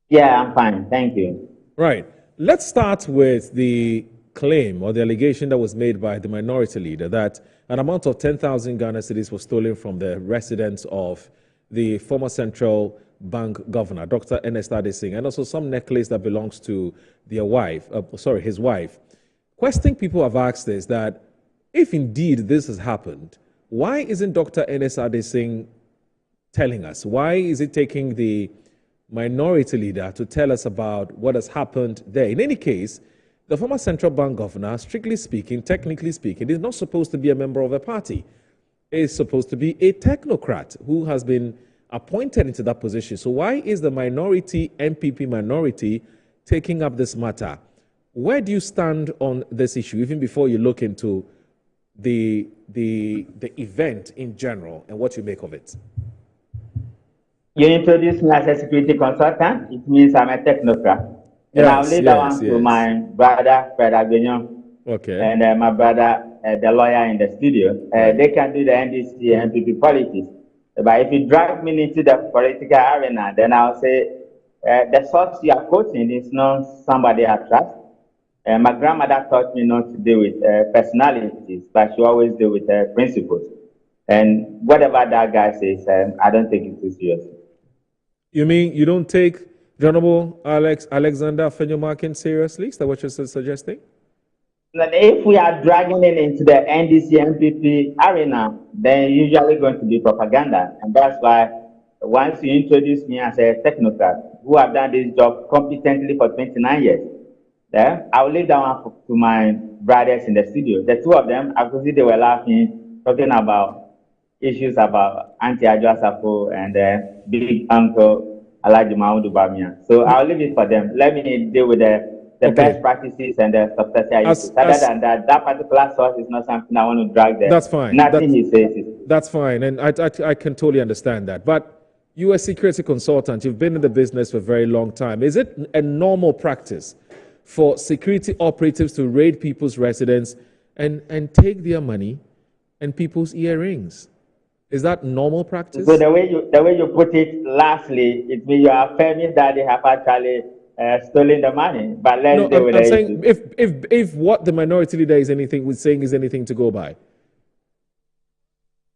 Yeah, I'm fine. Thank you. Right. Let's start with the claim or the allegation that was made by the minority leader that an amount of 10,000 Ghana cedis was stolen from the residence of the former central bank governor, Dr. N.S. Addison, and also some necklace that belongs to their wife, his wife. Question people have asked is that if indeed this has happened, why isn't Dr. N.S. Addison telling us? Why is it taking the minority leader to tell us about what has happened there? In any case, the former central bank governor, strictly speaking, technically speaking, is not supposed to be a member of a party. Is supposed to be a technocrat who has been appointed into that position. So why is the minority, MPP minority, taking up this matter? Where do you stand on this issue, even before you look into the event in general and what you make of it? You introduced me as a security consultant. It means I'm a technocrat. And I'll leave that one to my brother, Fred Agbenyon, and my brother, the lawyer in the studio. They can do the NDC and MPP politics. But if you drag me into the political arena, then I'll say the source you are quoting is not somebody I trust. My grandmother taught me not to deal with personalities, but she always deal with principles. And whatever that guy says, I don't take it too seriously. You mean you don't take the Honorable Alexander Fenyomaki seriously? Is that what you're suggesting? If we are dragging it into the NDC MPP arena, then usually going to be propaganda. And that's why once you introduce me as a technocrat who have done this job competently for 29 years, I will leave that one to my brothers in the studio. The two of them, I could see they were laughing talking about issues about anti-Adwoa Safo and big uncle Alhaji Mahmoud Bamian. So I'll leave it for them. Let me deal with the best practices and the substantial issues. Other than that, that particular source is not something I want to drag there. That's fine. Nothing he says is. That's fine, and I can totally understand that. But you're a security consultant. You've been in the business for a very long time. Is it a normal practice for security operatives to raid people's residence and take their money and people's earrings? Is that normal practice? So the way you put it, lastly, it means you are affirming that they have actually stolen the money. But let's deal with I'm the saying issue. if what the minority leader is saying is anything to go by.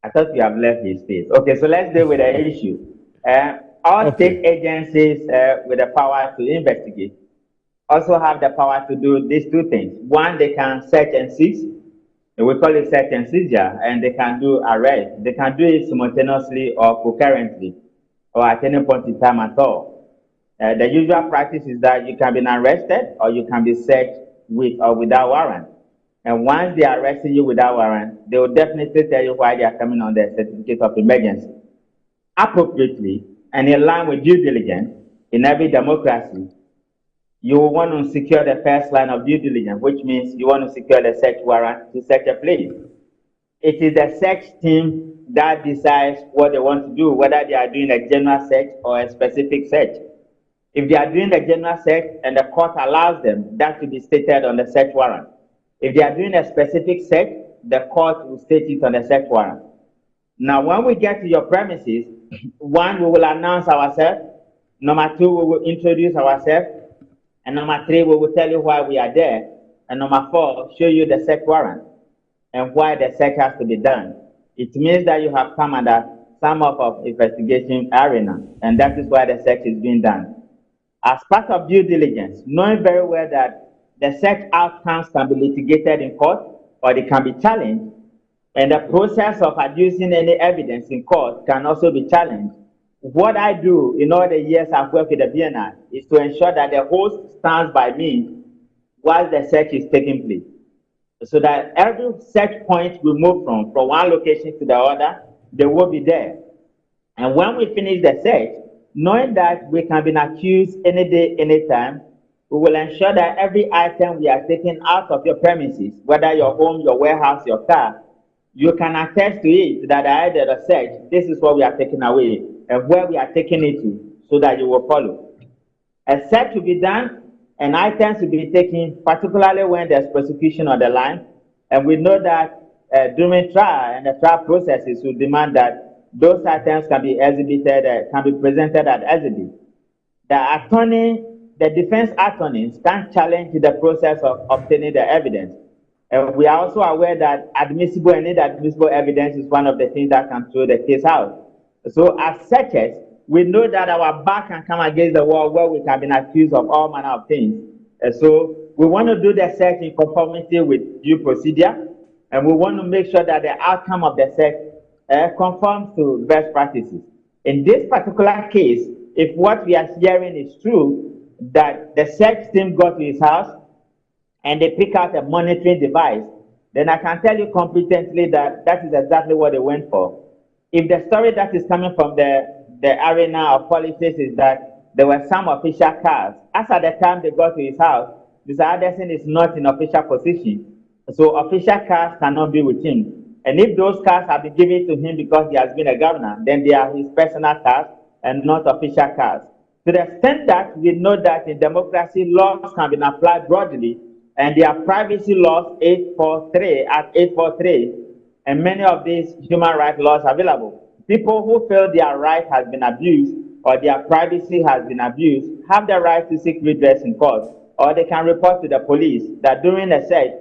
I thought you have left his space. Okay, so let's deal with the issue. All state agencies with the power to investigate also have the power to do these two things. One, they can search and seize. We call it search and seizure, and they can do arrest. They can do it simultaneously or concurrently, or at any point in time at all. The usual practice is that you can be arrested or you can be searched with or without warrant. And once they are arresting you without warrant, they will definitely tell you why they are coming on their certificate of emergency. Appropriately and in line with due diligence, in every democracy, you will want to secure the first line of due diligence, which means you want to secure the search warrant to search a place. It is the search team that decides what they want to do, whether they are doing a general search or a specific search. If they are doing a general search and the court allows them, that to be stated on the search warrant. If they are doing a specific search, the court will state it on the search warrant. Now, when we get to your premises, one, we will announce ourselves. Number two, we will introduce ourselves. And number three, we will tell you why we are there. And number four, show you the search warrant and why the search has to be done. It means that you have come under some of investigation arena, and that is why the search is being done. As part of due diligence, knowing very well that the search outcomes can be litigated in court or they can be challenged, and the process of adducing any evidence in court can also be challenged. What I do in all the years I've worked with the BNI is to ensure that the host stands by me while the search is taking place, so that every search point we move from one location to the other, they will be there. And when we finish the search, knowing that we can be accused any day, anytime, we will ensure that every item we are taking out of your premises, whether your home, your warehouse, your car, you can attest to it that I did a search. This is what we are taking away and where we are taking it to, so that you will follow. A search will be done and items will be taken, particularly when there's prosecution on the line. And we know that during trial and the trial processes will demand that those items can be exhibited, can be presented at exhibit. The defense attorneys can challenge the process of obtaining the evidence. And we are also aware that admissible and inadmissible evidence is one of the things that can throw the case out. So as searchers, we know that our back can come against the wall where we can be accused of all manner of things. So we want to do the search in conformity with due procedure, and we want to make sure that the outcome of the search conforms to best practices. In this particular case, if what we are hearing is true, that the search team got to his house and they pick out a monitoring device, then I can tell you competently that that is exactly what they went for. If the story that is coming from the arena of politics is that there were some official cars, as at the time they got to his house, Mr. Anderson is not in official position, so official cars cannot be with him. And if those cars have been given to him because he has been a governor, then they are his personal cars and not official cars. To the extent that we know that in democracy, laws can be applied broadly, and there are privacy laws 843, and many of these human rights laws available. People who feel their right has been abused or their privacy has been abused have the right to seek redress in court, or they can report to the police that during a search,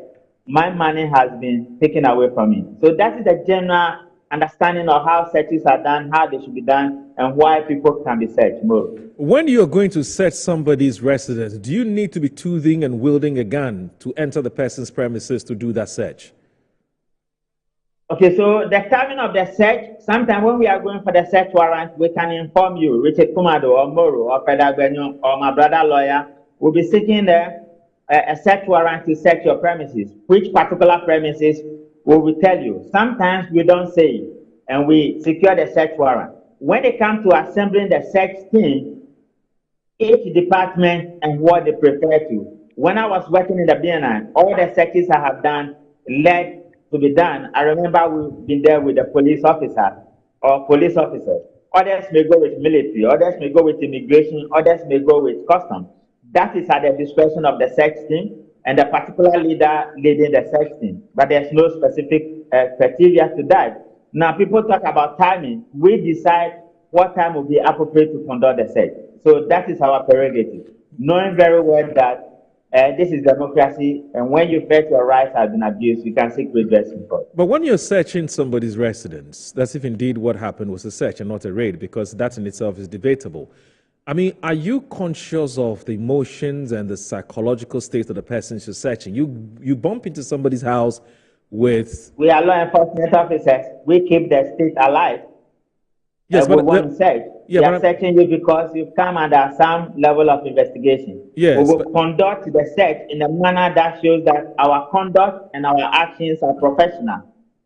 my money has been taken away from me. So that is the general understanding of how searches are done, how they should be done, and why people can be searched more. When you're going to search somebody's residence, do you need to be toothing and wielding a gun to enter the person's premises to do that search? Okay, so the timing of the search, sometimes when we are going for the search warrant, we can inform you, Richard Kumado or Moro or Pedagbenyo or my brother lawyer will be seeking a search warrant to search your premises. Which particular premises we will tell you. Sometimes we don't say it, and we secure the search warrant. When it comes to assembling the search team, each department and what they prefer to. When I was working in the BNI, all the searches I have done led to be done. I remember we've been there with the police officer or police officers. Others may go with military, others may go with immigration, others may go with customs. That is at the discretion of the search team and the particular leader leading the search team. But there's no specific criteria to that. Now, people talk about timing. We decide what time will be appropriate to conduct the search. So that is our prerogative. Knowing very well that this is democracy, and when you feel your rights have been abused, you can seek redress in court. But when you're searching somebody's residence, that's if indeed what happened was a search and not a raid, because that in itself is debatable. I mean, are you conscious of the emotions and the psychological state of the person you're searching? You bump into somebody's house with... We are law enforcement officers. We keep the state alive. Yes, but we want to search. Yeah, we are searching you because you've come under some level of investigation. Yes, we will conduct the search in a manner that shows that our conduct and our actions are professional.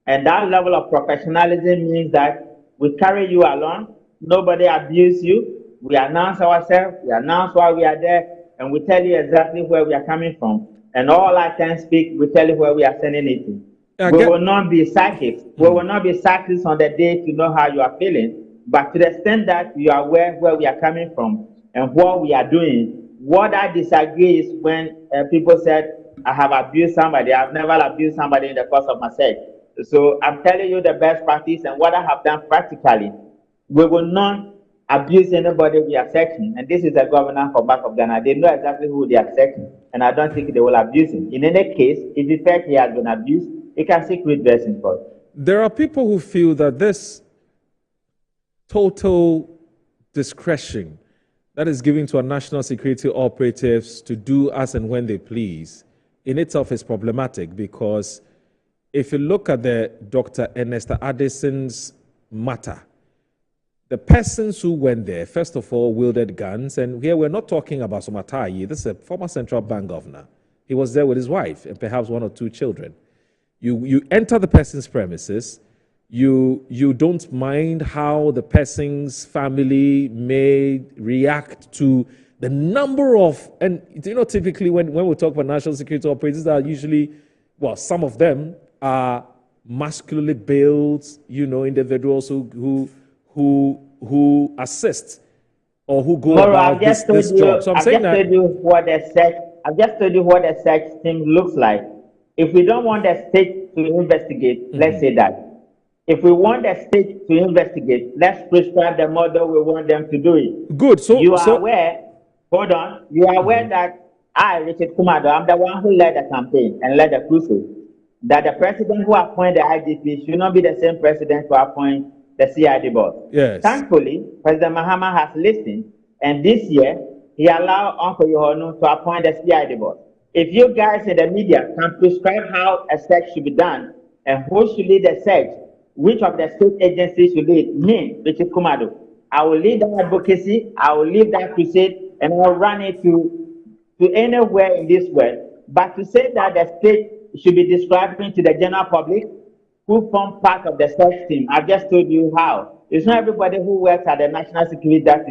And that level of professionalism means that we carry you along, nobody abuses you, we announce ourselves, we announce why we are there, and we tell you exactly where we are coming from. And all I can speak, we tell you where we are sending it to. We will not be psychics. We will not be psychics on the day to know how you are feeling. But to the extent that you are aware where we are coming from and what we are doing, what I disagree is when people said, I have abused somebody. I've never abused somebody in the course of my search. So I'm telling you the best practice and what I have done practically. We will not abuse anybody we are searching. And this is the governor for Bank of Ghana. They know exactly who they are searching. And I don't think they will abuse him. In any case, if he felt he has been abused, he can seek redress in court. There are people who feel that this total discretion that is given to our national security operatives to do as and when they please in itself is problematic, because if you look at the Dr. Ernesta Addison's matter, the persons who went there, first of all, wielded guns, and here we're not talking about Somatayi. This is a former central bank governor. He was there with his wife and perhaps one or two children. You enter the person's premises. You don't mind how the person's family may react to the number of, and typically when we talk about national security operators, are usually, well, some of them are masculinely built, individuals who assist or who go about this job. So I'm saying that I've just told you what the search team looks like. If we don't want the state to investigate, let's say that. If we want the state to investigate, let's prescribe the model we want them to do it. Good. So you are aware, hold on, you are aware that I, Richard Kumado, I'm the one who led the campaign and led the crusade. That the president who appointed the IGP should not be the same president who appointed the CID board. Yes. Thankfully, President Mahama has listened, and this year, he allowed Uncle Yohonu to appoint the CID board. If you guys in the media can prescribe how a search should be done and who should lead the search, which of the state agencies should lead? Me, Richard Kumado. I will lead that advocacy, I will lead that crusade, and I will run it to anywhere in this world. But to say that the state should be describing to the general public who form part of the search team, I've just told you how. It's not everybody who works at the national security that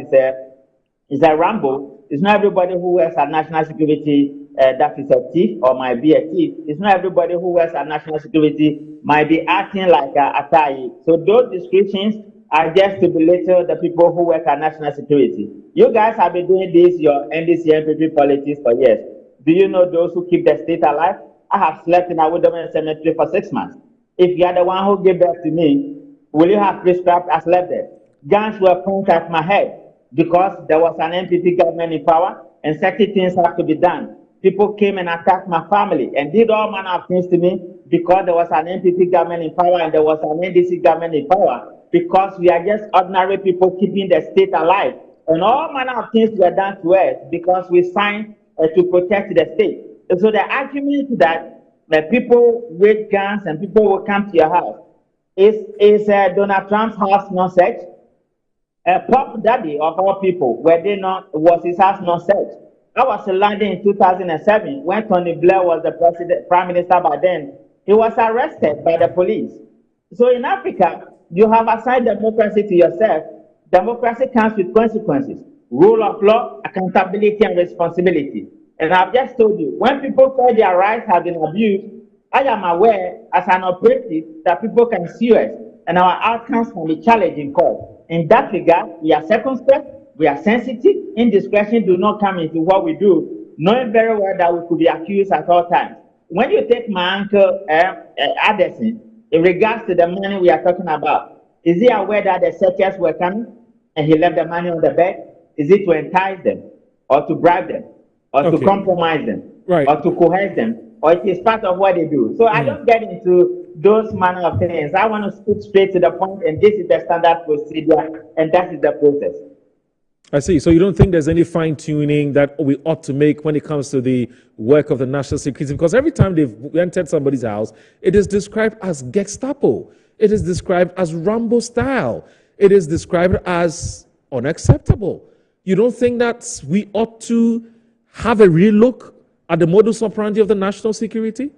is a Rambo. It's not everybody who works at national security that is a thief or might be a thief. It's not everybody who works at national security might be acting like a Atai. So those descriptions are just to belittle the people who work at national security. You guys have been doing this, your NDC MPP politics for years. Do you know those who keep the state alive? I have slept in a Woodman cemetery for 6 months. If you are the one who gave birth to me, will you have prescribed I slept there? Guns were pointed at my head because there was an MPP government in power and certain things have to be done. People came and attacked my family and did all manner of things to me because there was an NPP government in power and there was an NDC government in power, because we are just ordinary people keeping the state alive. And all manner of things were done to us because we signed to protect the state. And so the argument that people with guns and people will come to your house is Donald Trump's house not searched? Pop Daddy of all people, was his house not searched? I was in London in 2007 when Tony Blair was the prime minister by then, He was arrested by the police. So in Africa, you have assigned democracy to yourself. Democracy comes with consequences. Rule of law, accountability, and responsibility. And I've just told you, when people feel their rights have been abused, I am aware as an operative that people can sue us and our outcomes can be challenged in court. In that regard, we are circumspect, we are sensitive, indiscretion do not come into what we do, knowing very well that we could be accused at all times. When you take my uncle Addison, in regards to the money we are talking about, is he aware that the searchers were coming and he left the money on the bed? Is it to entice them or to bribe them or to compromise them or to coerce them? Or it is part of what they do. So I don't get into those manner of things. I want to speak straight to the point, and this is the standard procedure, and that is the process. I see. So you don't think there's any fine-tuning that we ought to make when it comes to the work of the national security? Because every time they've entered somebody's house, it is described as Gestapo. It is described as Rambo style. It is described as unacceptable. You don't think that we ought to have a real look at the modus operandi of the national security?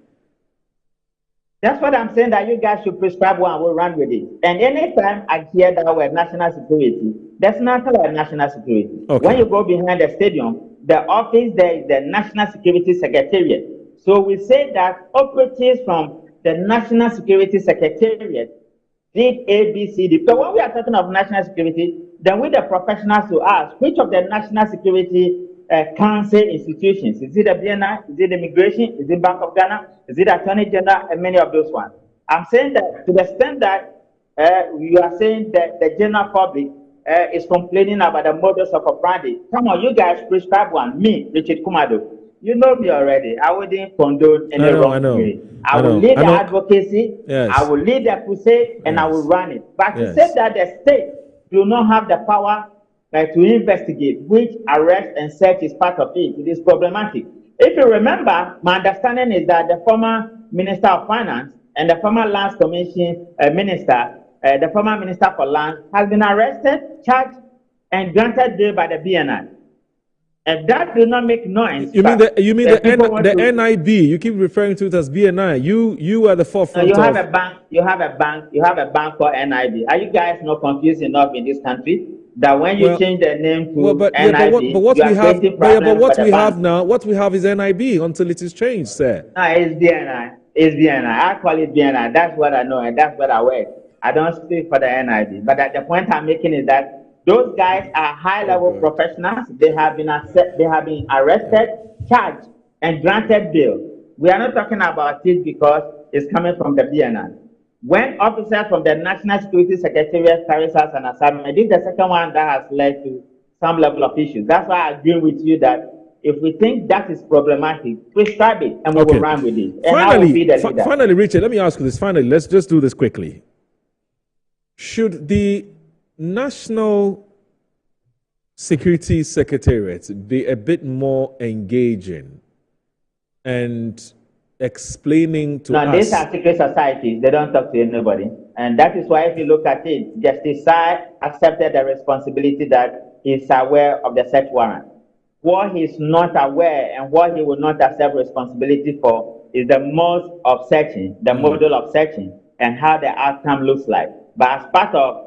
That's what I'm saying, that you guys should prescribe one, we'll run with it. And anytime I hear that word national security, that's not like national security. Okay. When you go behind the stadium, the office there is the National Security Secretariat. So we say that operatives from the National Security Secretariat did A, B, C, D. So when we are talking of national security, then we the professionals to ask, which of the national security council institutions? Is it the BNI? Is it Immigration? Is it Bank of Ghana? Is it Attorney General? And many of those ones. I'm saying that to the extent that you are saying that the general public is complaining about the modus operandi. Come on, you guys prescribe one. Me, Richard Kumado. You know me already. I wouldn't condone any wrongdoing. I will lead the advocacy. Yes. I will lead the crusade, and I will run it. But to say that the state do not have the power to investigate, which arrest and search is part of it, it is problematic. If you remember, my understanding is that the former Minister of Finance and the former Lands Commission Minister, the former Minister for Land, has been arrested, charged, and granted bail by the BNI. And that do not make noise. You mean the NIB? You keep referring to it as BNI. You are the forefront. You have a bank. You have a bank called NIB. Are you guys not confused enough in this country that when you change the name to NIB, what we have is NIB until it is changed, sir. No, it's BNI. It's BNI. I call it BNI. That's what I know, and that's what I work. I don't speak for the NIB. But the point I'm making is that those guys are high-level professionals. They have been arrested, charged, and granted bail. We are not talking about it because it's coming from the BNI. When officers from the National Security Secretariat carries out an assignment, this is the second one that has led to some level of issues. That's why I agree with you that if we think that is problematic, prescribe it and we will run with it. And finally, Richard, let me ask you this. Finally, let's just do this quickly. Should the National Security Secretariat be a bit more engaging and explaining to us? These are secret societies. They don't talk to anybody. And that is why if you look at it, Justice Sai accepted the responsibility that he's aware of the search warrant. What he's not aware and what he will not accept responsibility for is the mode of searching, the model of searching, and how the outcome looks like. But as part of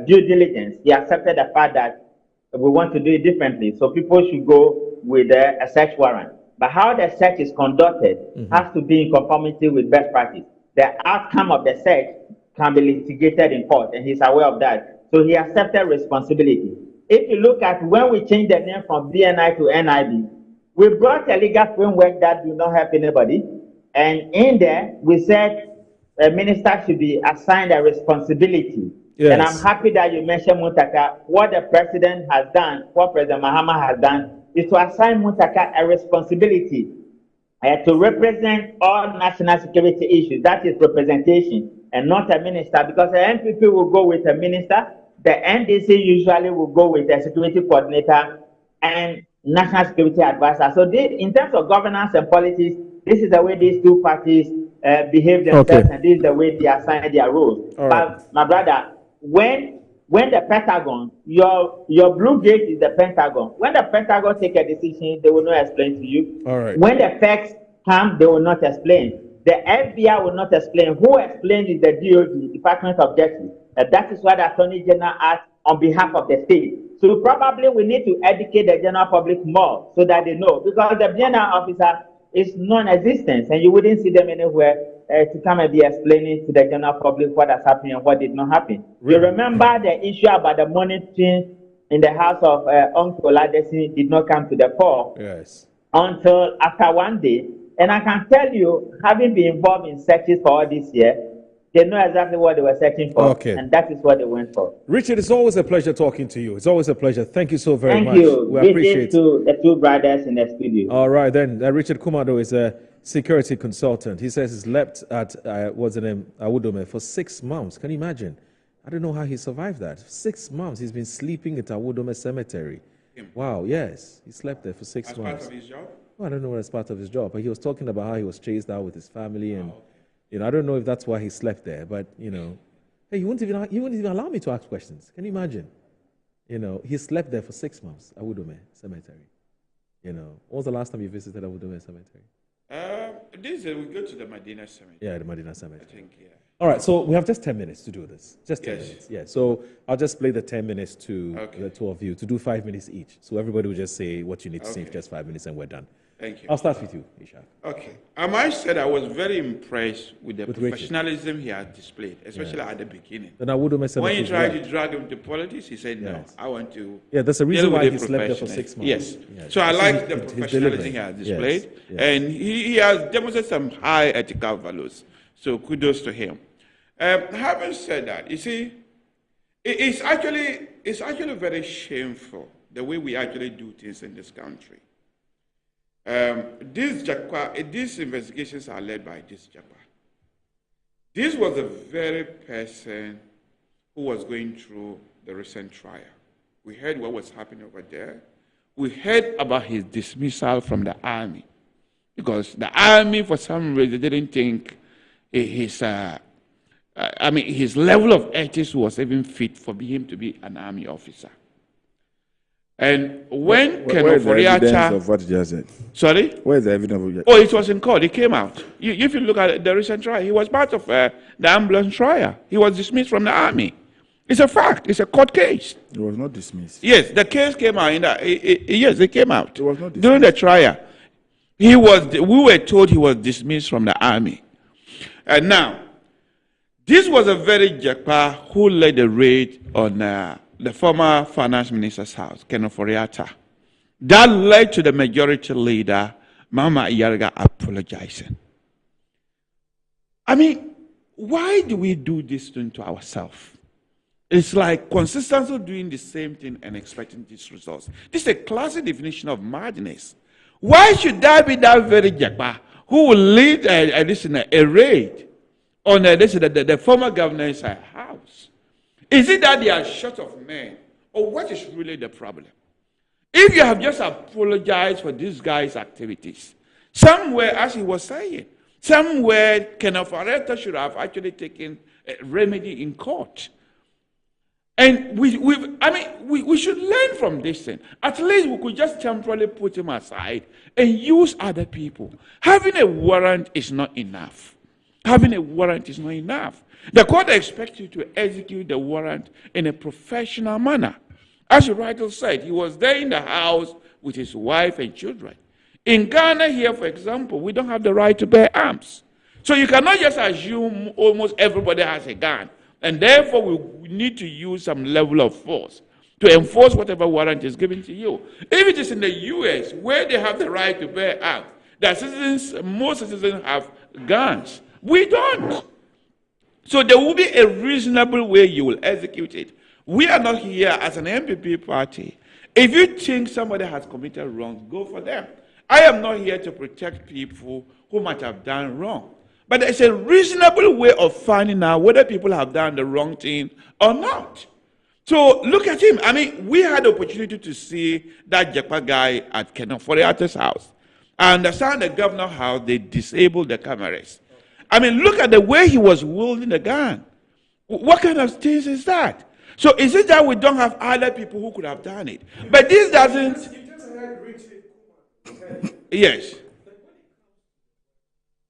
due diligence, he accepted the fact that we want to do it differently. So people should go with a search warrant. But how the search is conducted has to be in conformity with best practice. The outcome of the search can be litigated in court, and he's aware of that. So he accepted responsibility. If you look at when we changed the name from BNI to NIB, we brought a legal framework that do not help anybody. And in there, we said a minister should be assigned a responsibility. Yes. And I'm happy that you mentioned Muntaka. What the president has done, what President Mahama has done, is to assign Muntaka a responsibility to represent all national security issues. That is representation and not a minister, because the NPP will go with a minister, the NDC usually will go with a security coordinator and national security advisor. So this, in terms of governance and politics, this is the way these two parties behave themselves, and this is the way they assign their roles. But my brother, when the Pentagon, your blue gate is the Pentagon. When the Pentagon take a decision, they will not explain to you. When the facts come, they will not explain. The FBI will not explain. Who explained is the DOD, Department of Justice. That is what the Attorney General asked on behalf of the state. So probably we need to educate the general public more so that they know, because the general officer is non-existent and you wouldn't see them anywhere to come and be explaining to the general public what has happened and what did not happen. Really? You remember the issue about the monitoring in the house of Uncle Ladesi did not come to the fore until after one day. And I can tell you, having been involved in searches for all this year, they know exactly what they were searching for, and that is what they went for. Richard, it's always a pleasure talking to you. It's always a pleasure. Thank you so very much. Thank you. We appreciate it. To the two brothers in the studio. All right, then. Richard Kumado is a security consultant. He says he's slept at, what's the name, Awudome for 6 months. Can you imagine? I don't know how he survived that. 6 months he's been sleeping at Awudome Cemetery. Wow, yes. He slept there for 6 months. As part of his job? Well, I don't know what it's part of his job, but he was talking about how he was chased out with his family, and I don't know if that's why he slept there. But hey, he wouldn't even allow me to ask questions. Can you imagine? He slept there for 6 months, Awudome Cemetery. When was the last time you visited Awudome Cemetery? We go to the Medina Cemetery. Yeah, the Medina Cemetery. I think, yeah. All right, so we have just 10 minutes to do this. Just 10 minutes. Yeah, so I'll just play the 10 minutes to the two of you to do 5 minutes each. So everybody will just say what you need to say for just 5 minutes and we're done. Thank you. I'll start with you, Ishak. Okay. I might say I was very impressed with the professionalism he had displayed, especially at the beginning. When you tried to drag him to politics, he said, no, I want to. Yeah, there's a reason why he slept there for 6 months. Yes. So I like the professionalism he has displayed. Yes. And he has demonstrated some high ethical values. So kudos to him. Having said that, you see, it's actually very shameful the way we actually do things in this country. These investigations are led by this Japa. This was the very person who was going through the recent trial. We heard what was happening over there. We heard about his dismissal from the army because the army, for some reason, didn't think his level of ethics was even fit for him to be an army officer. And when where's the evidence of what he just said? Sorry? Where's the evidence of Oh, it was in court. It came out. If you look at the recent trial, he was part of the ambulance trial. He was dismissed from the army. It's a fact. It's a court case. He was not dismissed. Yes, the case came out. Yes, it came out. It was not dismissed. During the trial, we were told he was dismissed from the army. And now, this was a very Japa who led the raid on the former finance minister's house, Kenneth Oriata. That led to the majority leader, Mama Iyarga, apologizing. I mean, why do we do this to ourselves? It's like consistently doing the same thing and expecting these results. This is a classic definition of madness. Why should that be that very Japa who will lead a raid on the former governor's house? Is it that they are short of men? Or what is really the problem? If you have just apologized for this guy's activities, somewhere, as he was saying, somewhere Kenneth Oriata should have actually taken a remedy in court. And we should learn from this thing. At least we could just temporarily put him aside and use other people. Having a warrant is not enough. Having a warrant is not enough. The court expects you to execute the warrant in a professional manner. As you rightly said, he was there in the house with his wife and children. In Ghana here, for example, we don't have the right to bear arms. So you cannot just assume almost everybody has a gun. And therefore, we need to use some level of force to enforce whatever warrant is given to you. If it is in the U.S., where they have the right to bear arms, most citizens have guns. We don't. So there will be a reasonable way you will execute it. We are not here as an MPP party. If you think somebody has committed wrong, go for them. I am not here to protect people who might have done wrong. But there's a reasonable way of finding out whether people have done the wrong thing or not. So look at him. I mean, we had the opportunity to see that Japa guy at Kenneth Oriata's house. I understand the governor's house, they disabled the cameras. I mean, look at the way he was wielding the gun. What kind of things is that? So is it that we don't have other people who could have done it? But this doesn't... Yes.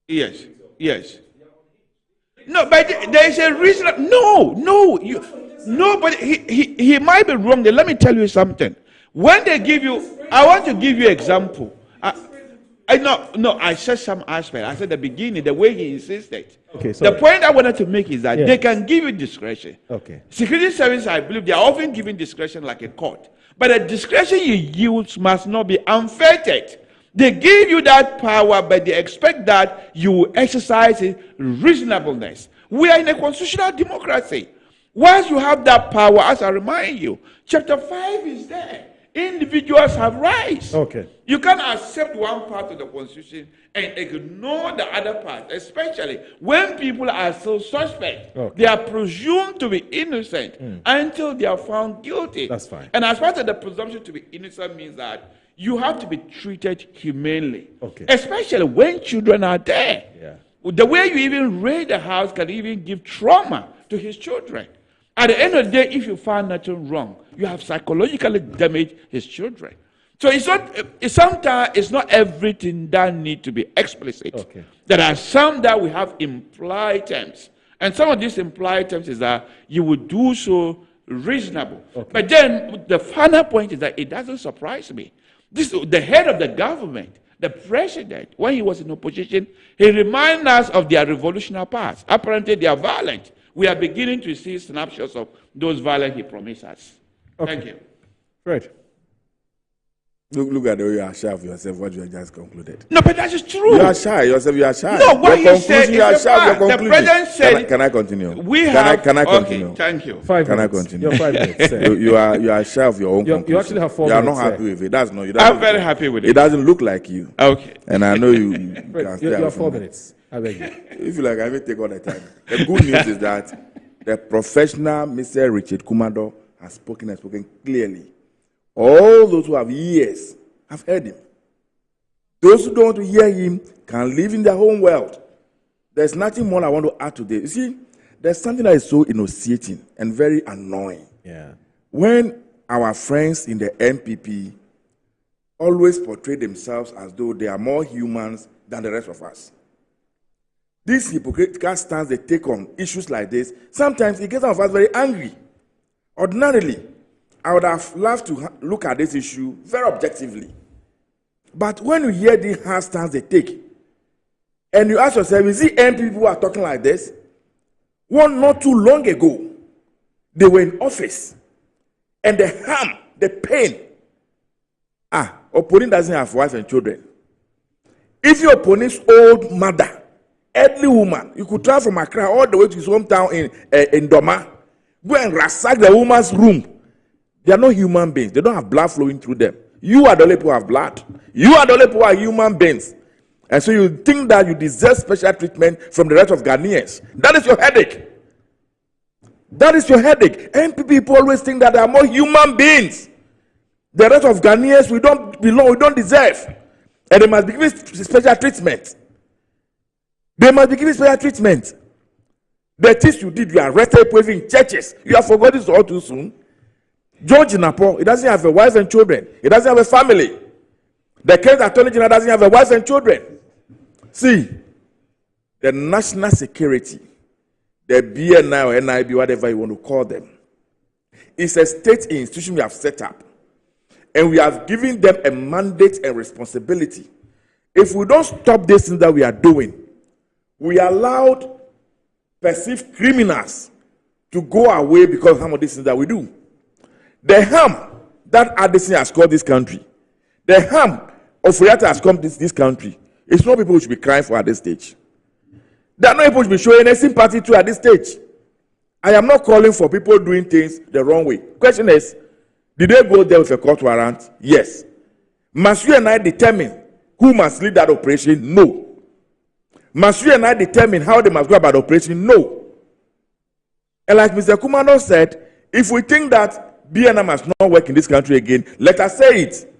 Yes. Yes. No, but there is a reason. No, but he might be wrong there. Let me tell you something. When they give you, I want to give you example. I said some aspect. I said the beginning, the way he insisted. Okay, so the point I wanted to make is that they can give you discretion. Okay. Security services, I believe, they are often given discretion like a court. But the discretion you use must not be unfettered. They give you that power, but they expect that you exercise it reasonableness. We are in a constitutional democracy. Once you have that power, as I remind you, chapter 5 is there. Individuals have rights. Okay. You can't accept one part of the constitution and ignore the other part, especially when people are still suspect. Okay. They are presumed to be innocent until they are found guilty. That's fine. And as part of the presumption to be innocent means that you have to be treated humanely. Okay. Especially when children are there. Yeah. The way you even raise the house can even give trauma to his children. At the end of the day, if you find nothing wrong, you have psychologically damaged his children. So sometimes it's not everything that need to be explicit. Okay. There are some that we have implied terms. And some of these implied terms is that you would do so reasonable. Okay. But then the final point is that it doesn't surprise me. The head of the government, the president, when he was in opposition, he reminded us of their revolutionary past. Apparently they are violent. We are beginning to see snapshots of those violence he promised us. Okay. Thank you. Right. Look at the way you are shy of yourself, what you have just concluded. No, but that is true. You are shy yourself, you are shy. No, what you said you are is shy of your the president said... Can I continue? Can I continue? Okay, thank you. 5 Can minutes. I continue? You're 5 minutes. You are shy of your own conclusion. You actually have 4 minutes. You are minutes. not happy with it. That's not. I'm very happy with it. It doesn't look like you. Okay. And I know you Right. You have 4 minutes. I beg you. If you like, I will take all the time. The good news is that the professional Mr. Richard Kumado has spoken and spoken clearly. All those who have ears have heard him. Those who don't want to hear him can live in their own world. There's nothing more I want to add to this. You see, there's something that is so nauseating and very annoying. Yeah. When our friends in the MPP always portray themselves as though they are more humans than the rest of us. This hypocritical stance they take on issues like this, sometimes it gets some of us very angry. Ordinarily, I would have loved to look at this issue very objectively. But when you hear the hard stance they take, and you ask yourself, is it MPP who are talking like this? One not too long ago, they were in office, and the harm, the pain. Opponent doesn't have wife and children. If your opponent's old mother, elderly woman, you could travel from Accra all the way to his hometown in Doma, go and ransack the woman's room. They are not human beings. They don't have blood flowing through them. You are the only people who have blood. You are the only people who are human beings. And so you think that you deserve special treatment from the rest of Ghanaians. That is your headache. That is your headache. MPP people always think that they are more human beings. The rest of Ghanaians, we don't belong, we don't deserve. And they must be given special treatment. They must be given special treatment. The things you did, you arrested people in churches. You have forgotten this all too soon. George Napo, he doesn't have a wife and children. He doesn't have a family. The Kent Attorney General doesn't have a wife and children. See, the national security, the BNI or NIB, whatever you want to call them, is a state institution we have set up. And we have given them a mandate and responsibility. If we don't stop this thing that we are doing, we allowed perceived criminals to go away because of some of these things that we do. The harm that Addison has caused this country, the harm of Furiata has come this country, it's not people who should be crying for at this stage. There are no people who should be showing any sympathy to at this stage. I am not calling for people doing things the wrong way. Question is, did they go there with a court warrant? Yes. Must you and I determine who must lead that operation? No. Must you and I determine how they must go about the operation? No. And like Mr. Kumano said, if we think that BNM must not work in this country again, let us say it.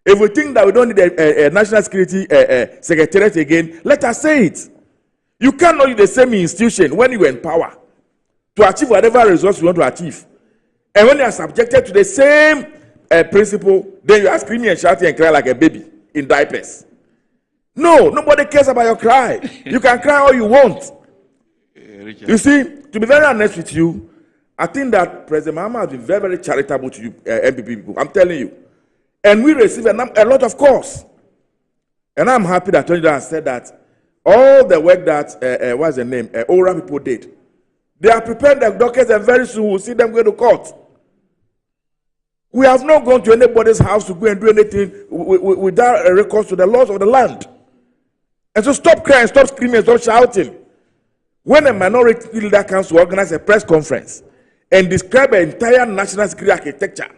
If we think that we don't need a national security secretariat again, let us say it. You cannot use the same institution when you are in power to achieve whatever results you want to achieve. And when you are subjected to the same principle, then you are screaming and shouting and crying like a baby in diapers. No, nobody cares about your cry. You can cry all you want. You see, to be very honest with you, I think that President Mahama has been very, very charitable to you, MPP people. I'm telling you. And we receive a lot of calls. And I'm happy that Tony has said that all the work that, what's the name, Ora people did, they are prepared their dockets and very soon we'll see them go to court. We have not gone to anybody's house to go and do anything without a recourse to the laws of the land. And so stop crying, stop screaming, stop shouting. When a minority leader comes to organize a press conference and describe the entire national security architecture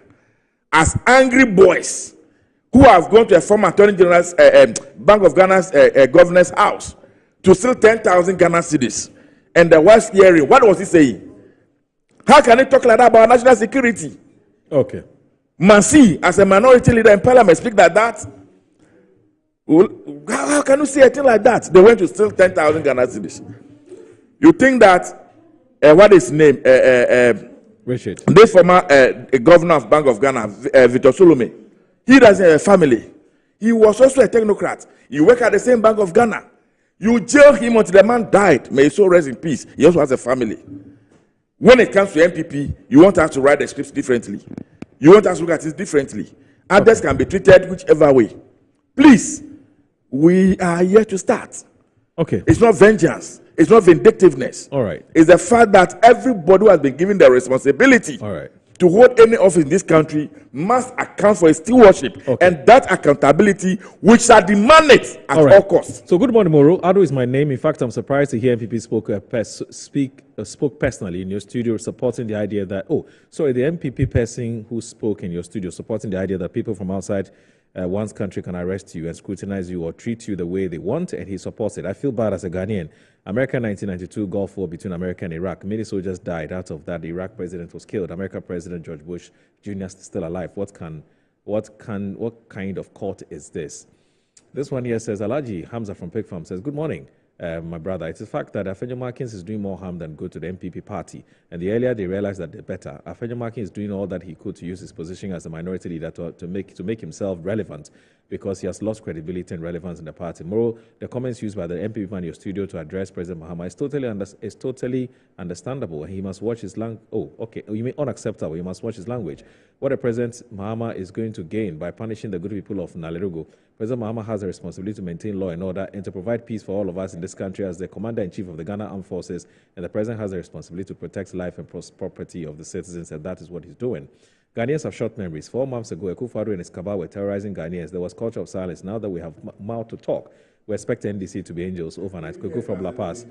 as angry boys who have gone to a former Attorney General's Bank of Ghana's governor's house to steal 10,000 Ghana cedis, and the was hearing, what was he saying? How can he talk like that about national security? Okay. Mansi, as a minority leader in parliament, speak like that? How can you say a thing like that? They went to steal 10,000 Ghana cedis. You think that, what is his name? Richard. The former governor of Bank of Ghana, Victor Solomon, he doesn't have a family. He was also a technocrat. He worked at the same Bank of Ghana. You jail him until the man died. May his soul rest in peace. He also has a family. When it comes to MPP, you want us to write the scripts differently. You want us to look at it differently. Others can be treated whichever way. Please, we are here to start. Okay. It's not vengeance. It's not vindictiveness. All right. It's the fact that everybody who has been given the responsibility to hold any office in this country must account for his stewardship. Okay. And that accountability, which shall demand it at all costs. So good morning, Moro. Ado is my name. In fact, I'm surprised to hear MPP spoke personally in your studio supporting the idea that, the MPP person who spoke in your studio supporting the idea that people from outside one's country can arrest you and scrutinize you or treat you the way they want, and he supports it. I feel bad as a Ghanaian. America 1992 Gulf War between America and Iraq. Many soldiers died. Out of that, the Iraq president was killed. American President George Bush Jr. is still alive. What kind of court is this? This one here says, Alaji Hamza from Pig Farm says, good morning. My brother, it's a fact that Afenyo Markins is doing more harm than good to the MPP party. And the earlier they realize that, the better. Afenyo Markins is doing all that he could to use his position as a minority leader to make himself relevant, because he has lost credibility and relevance in the party. Moreover, the comments used by the MPP in your studio to address President Mahama is totally understandable. He must watch his language. Oh, okay. You mean unacceptable. He must watch his language. What the President Mahama is going to gain by punishing the good people of Nalerogo. President Mahama has a responsibility to maintain law and order and to provide peace for all of us in this country as the Commander-in-Chief of the Ghana Armed Forces, and the President has a responsibility to protect life and property of the citizens, and that is what he's doing. Ghanaians have short memories. 4 months ago, Akufo-Addo and his cabal were terrorizing Ghanaians. There was culture of silence. Now that we have mouth to talk, we expect NDC to be angels overnight. Kuku from La Paz.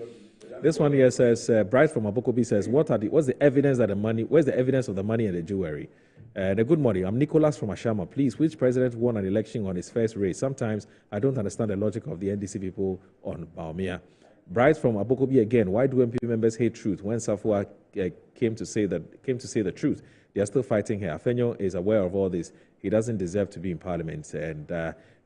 This one here says, Bright from Abokobi says, where's the evidence of the money and the jewelry? Good morning. I'm Nicholas from Ashama. Please, which president won an election on his first race? Sometimes I don't understand the logic of the NDC people on Baumia. Bright from Abokobi again. Why do MPP members hate truth? When Safo came to say the truth, they are still fighting here. Afenyo is aware of all this. He doesn't deserve to be in parliament. And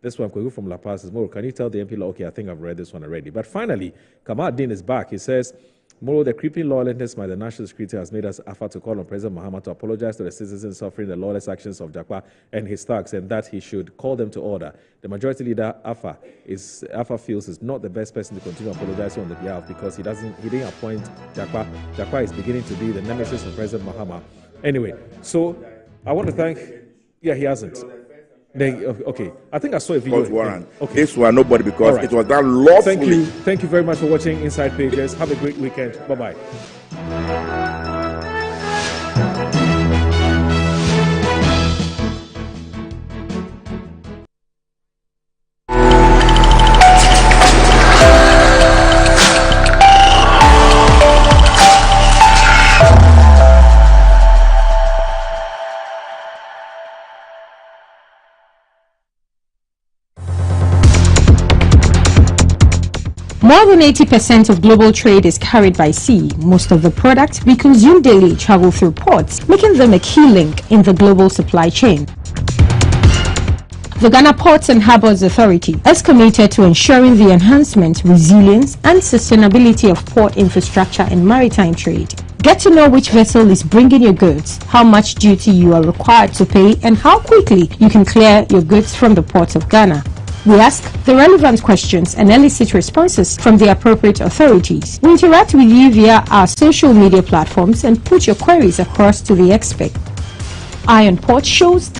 this one, Kwegu from La Paz, is more. Can you tell the MP, okay, I think I've read this one already. But finally, Kamal Din is back. He says, moreover, the creeping lawlessness by the National Security has made us offer to call on President Mahama to apologize to the citizens suffering the lawless actions of Jakwa and his thugs, and that he should call them to order. The majority leader, Afa feels is not the best person to continue apologizing on the behalf, because he didn't appoint Jakwa. Jakwa is beginning to be the nemesis of President Mahama. Anyway, so I want to thank. Yeah, he hasn't. Okay, I think I saw a video. Warrant. Okay. This one, nobody, because it was done lawfully. Thank you very much for watching Inside Pages. Have a great weekend. Bye-bye. More than 80% of global trade is carried by sea. Most of the products we consume daily travel through ports, making them a key link in the global supply chain. The Ghana Ports and Harbours Authority is committed to ensuring the enhancement, resilience and sustainability of port infrastructure and maritime trade. Get to know which vessel is bringing your goods, how much duty you are required to pay, and how quickly you can clear your goods from the ports of Ghana. We ask the relevant questions and elicit responses from the appropriate authorities. We interact with you via our social media platforms and put your queries across to the expert. Iron Pot shows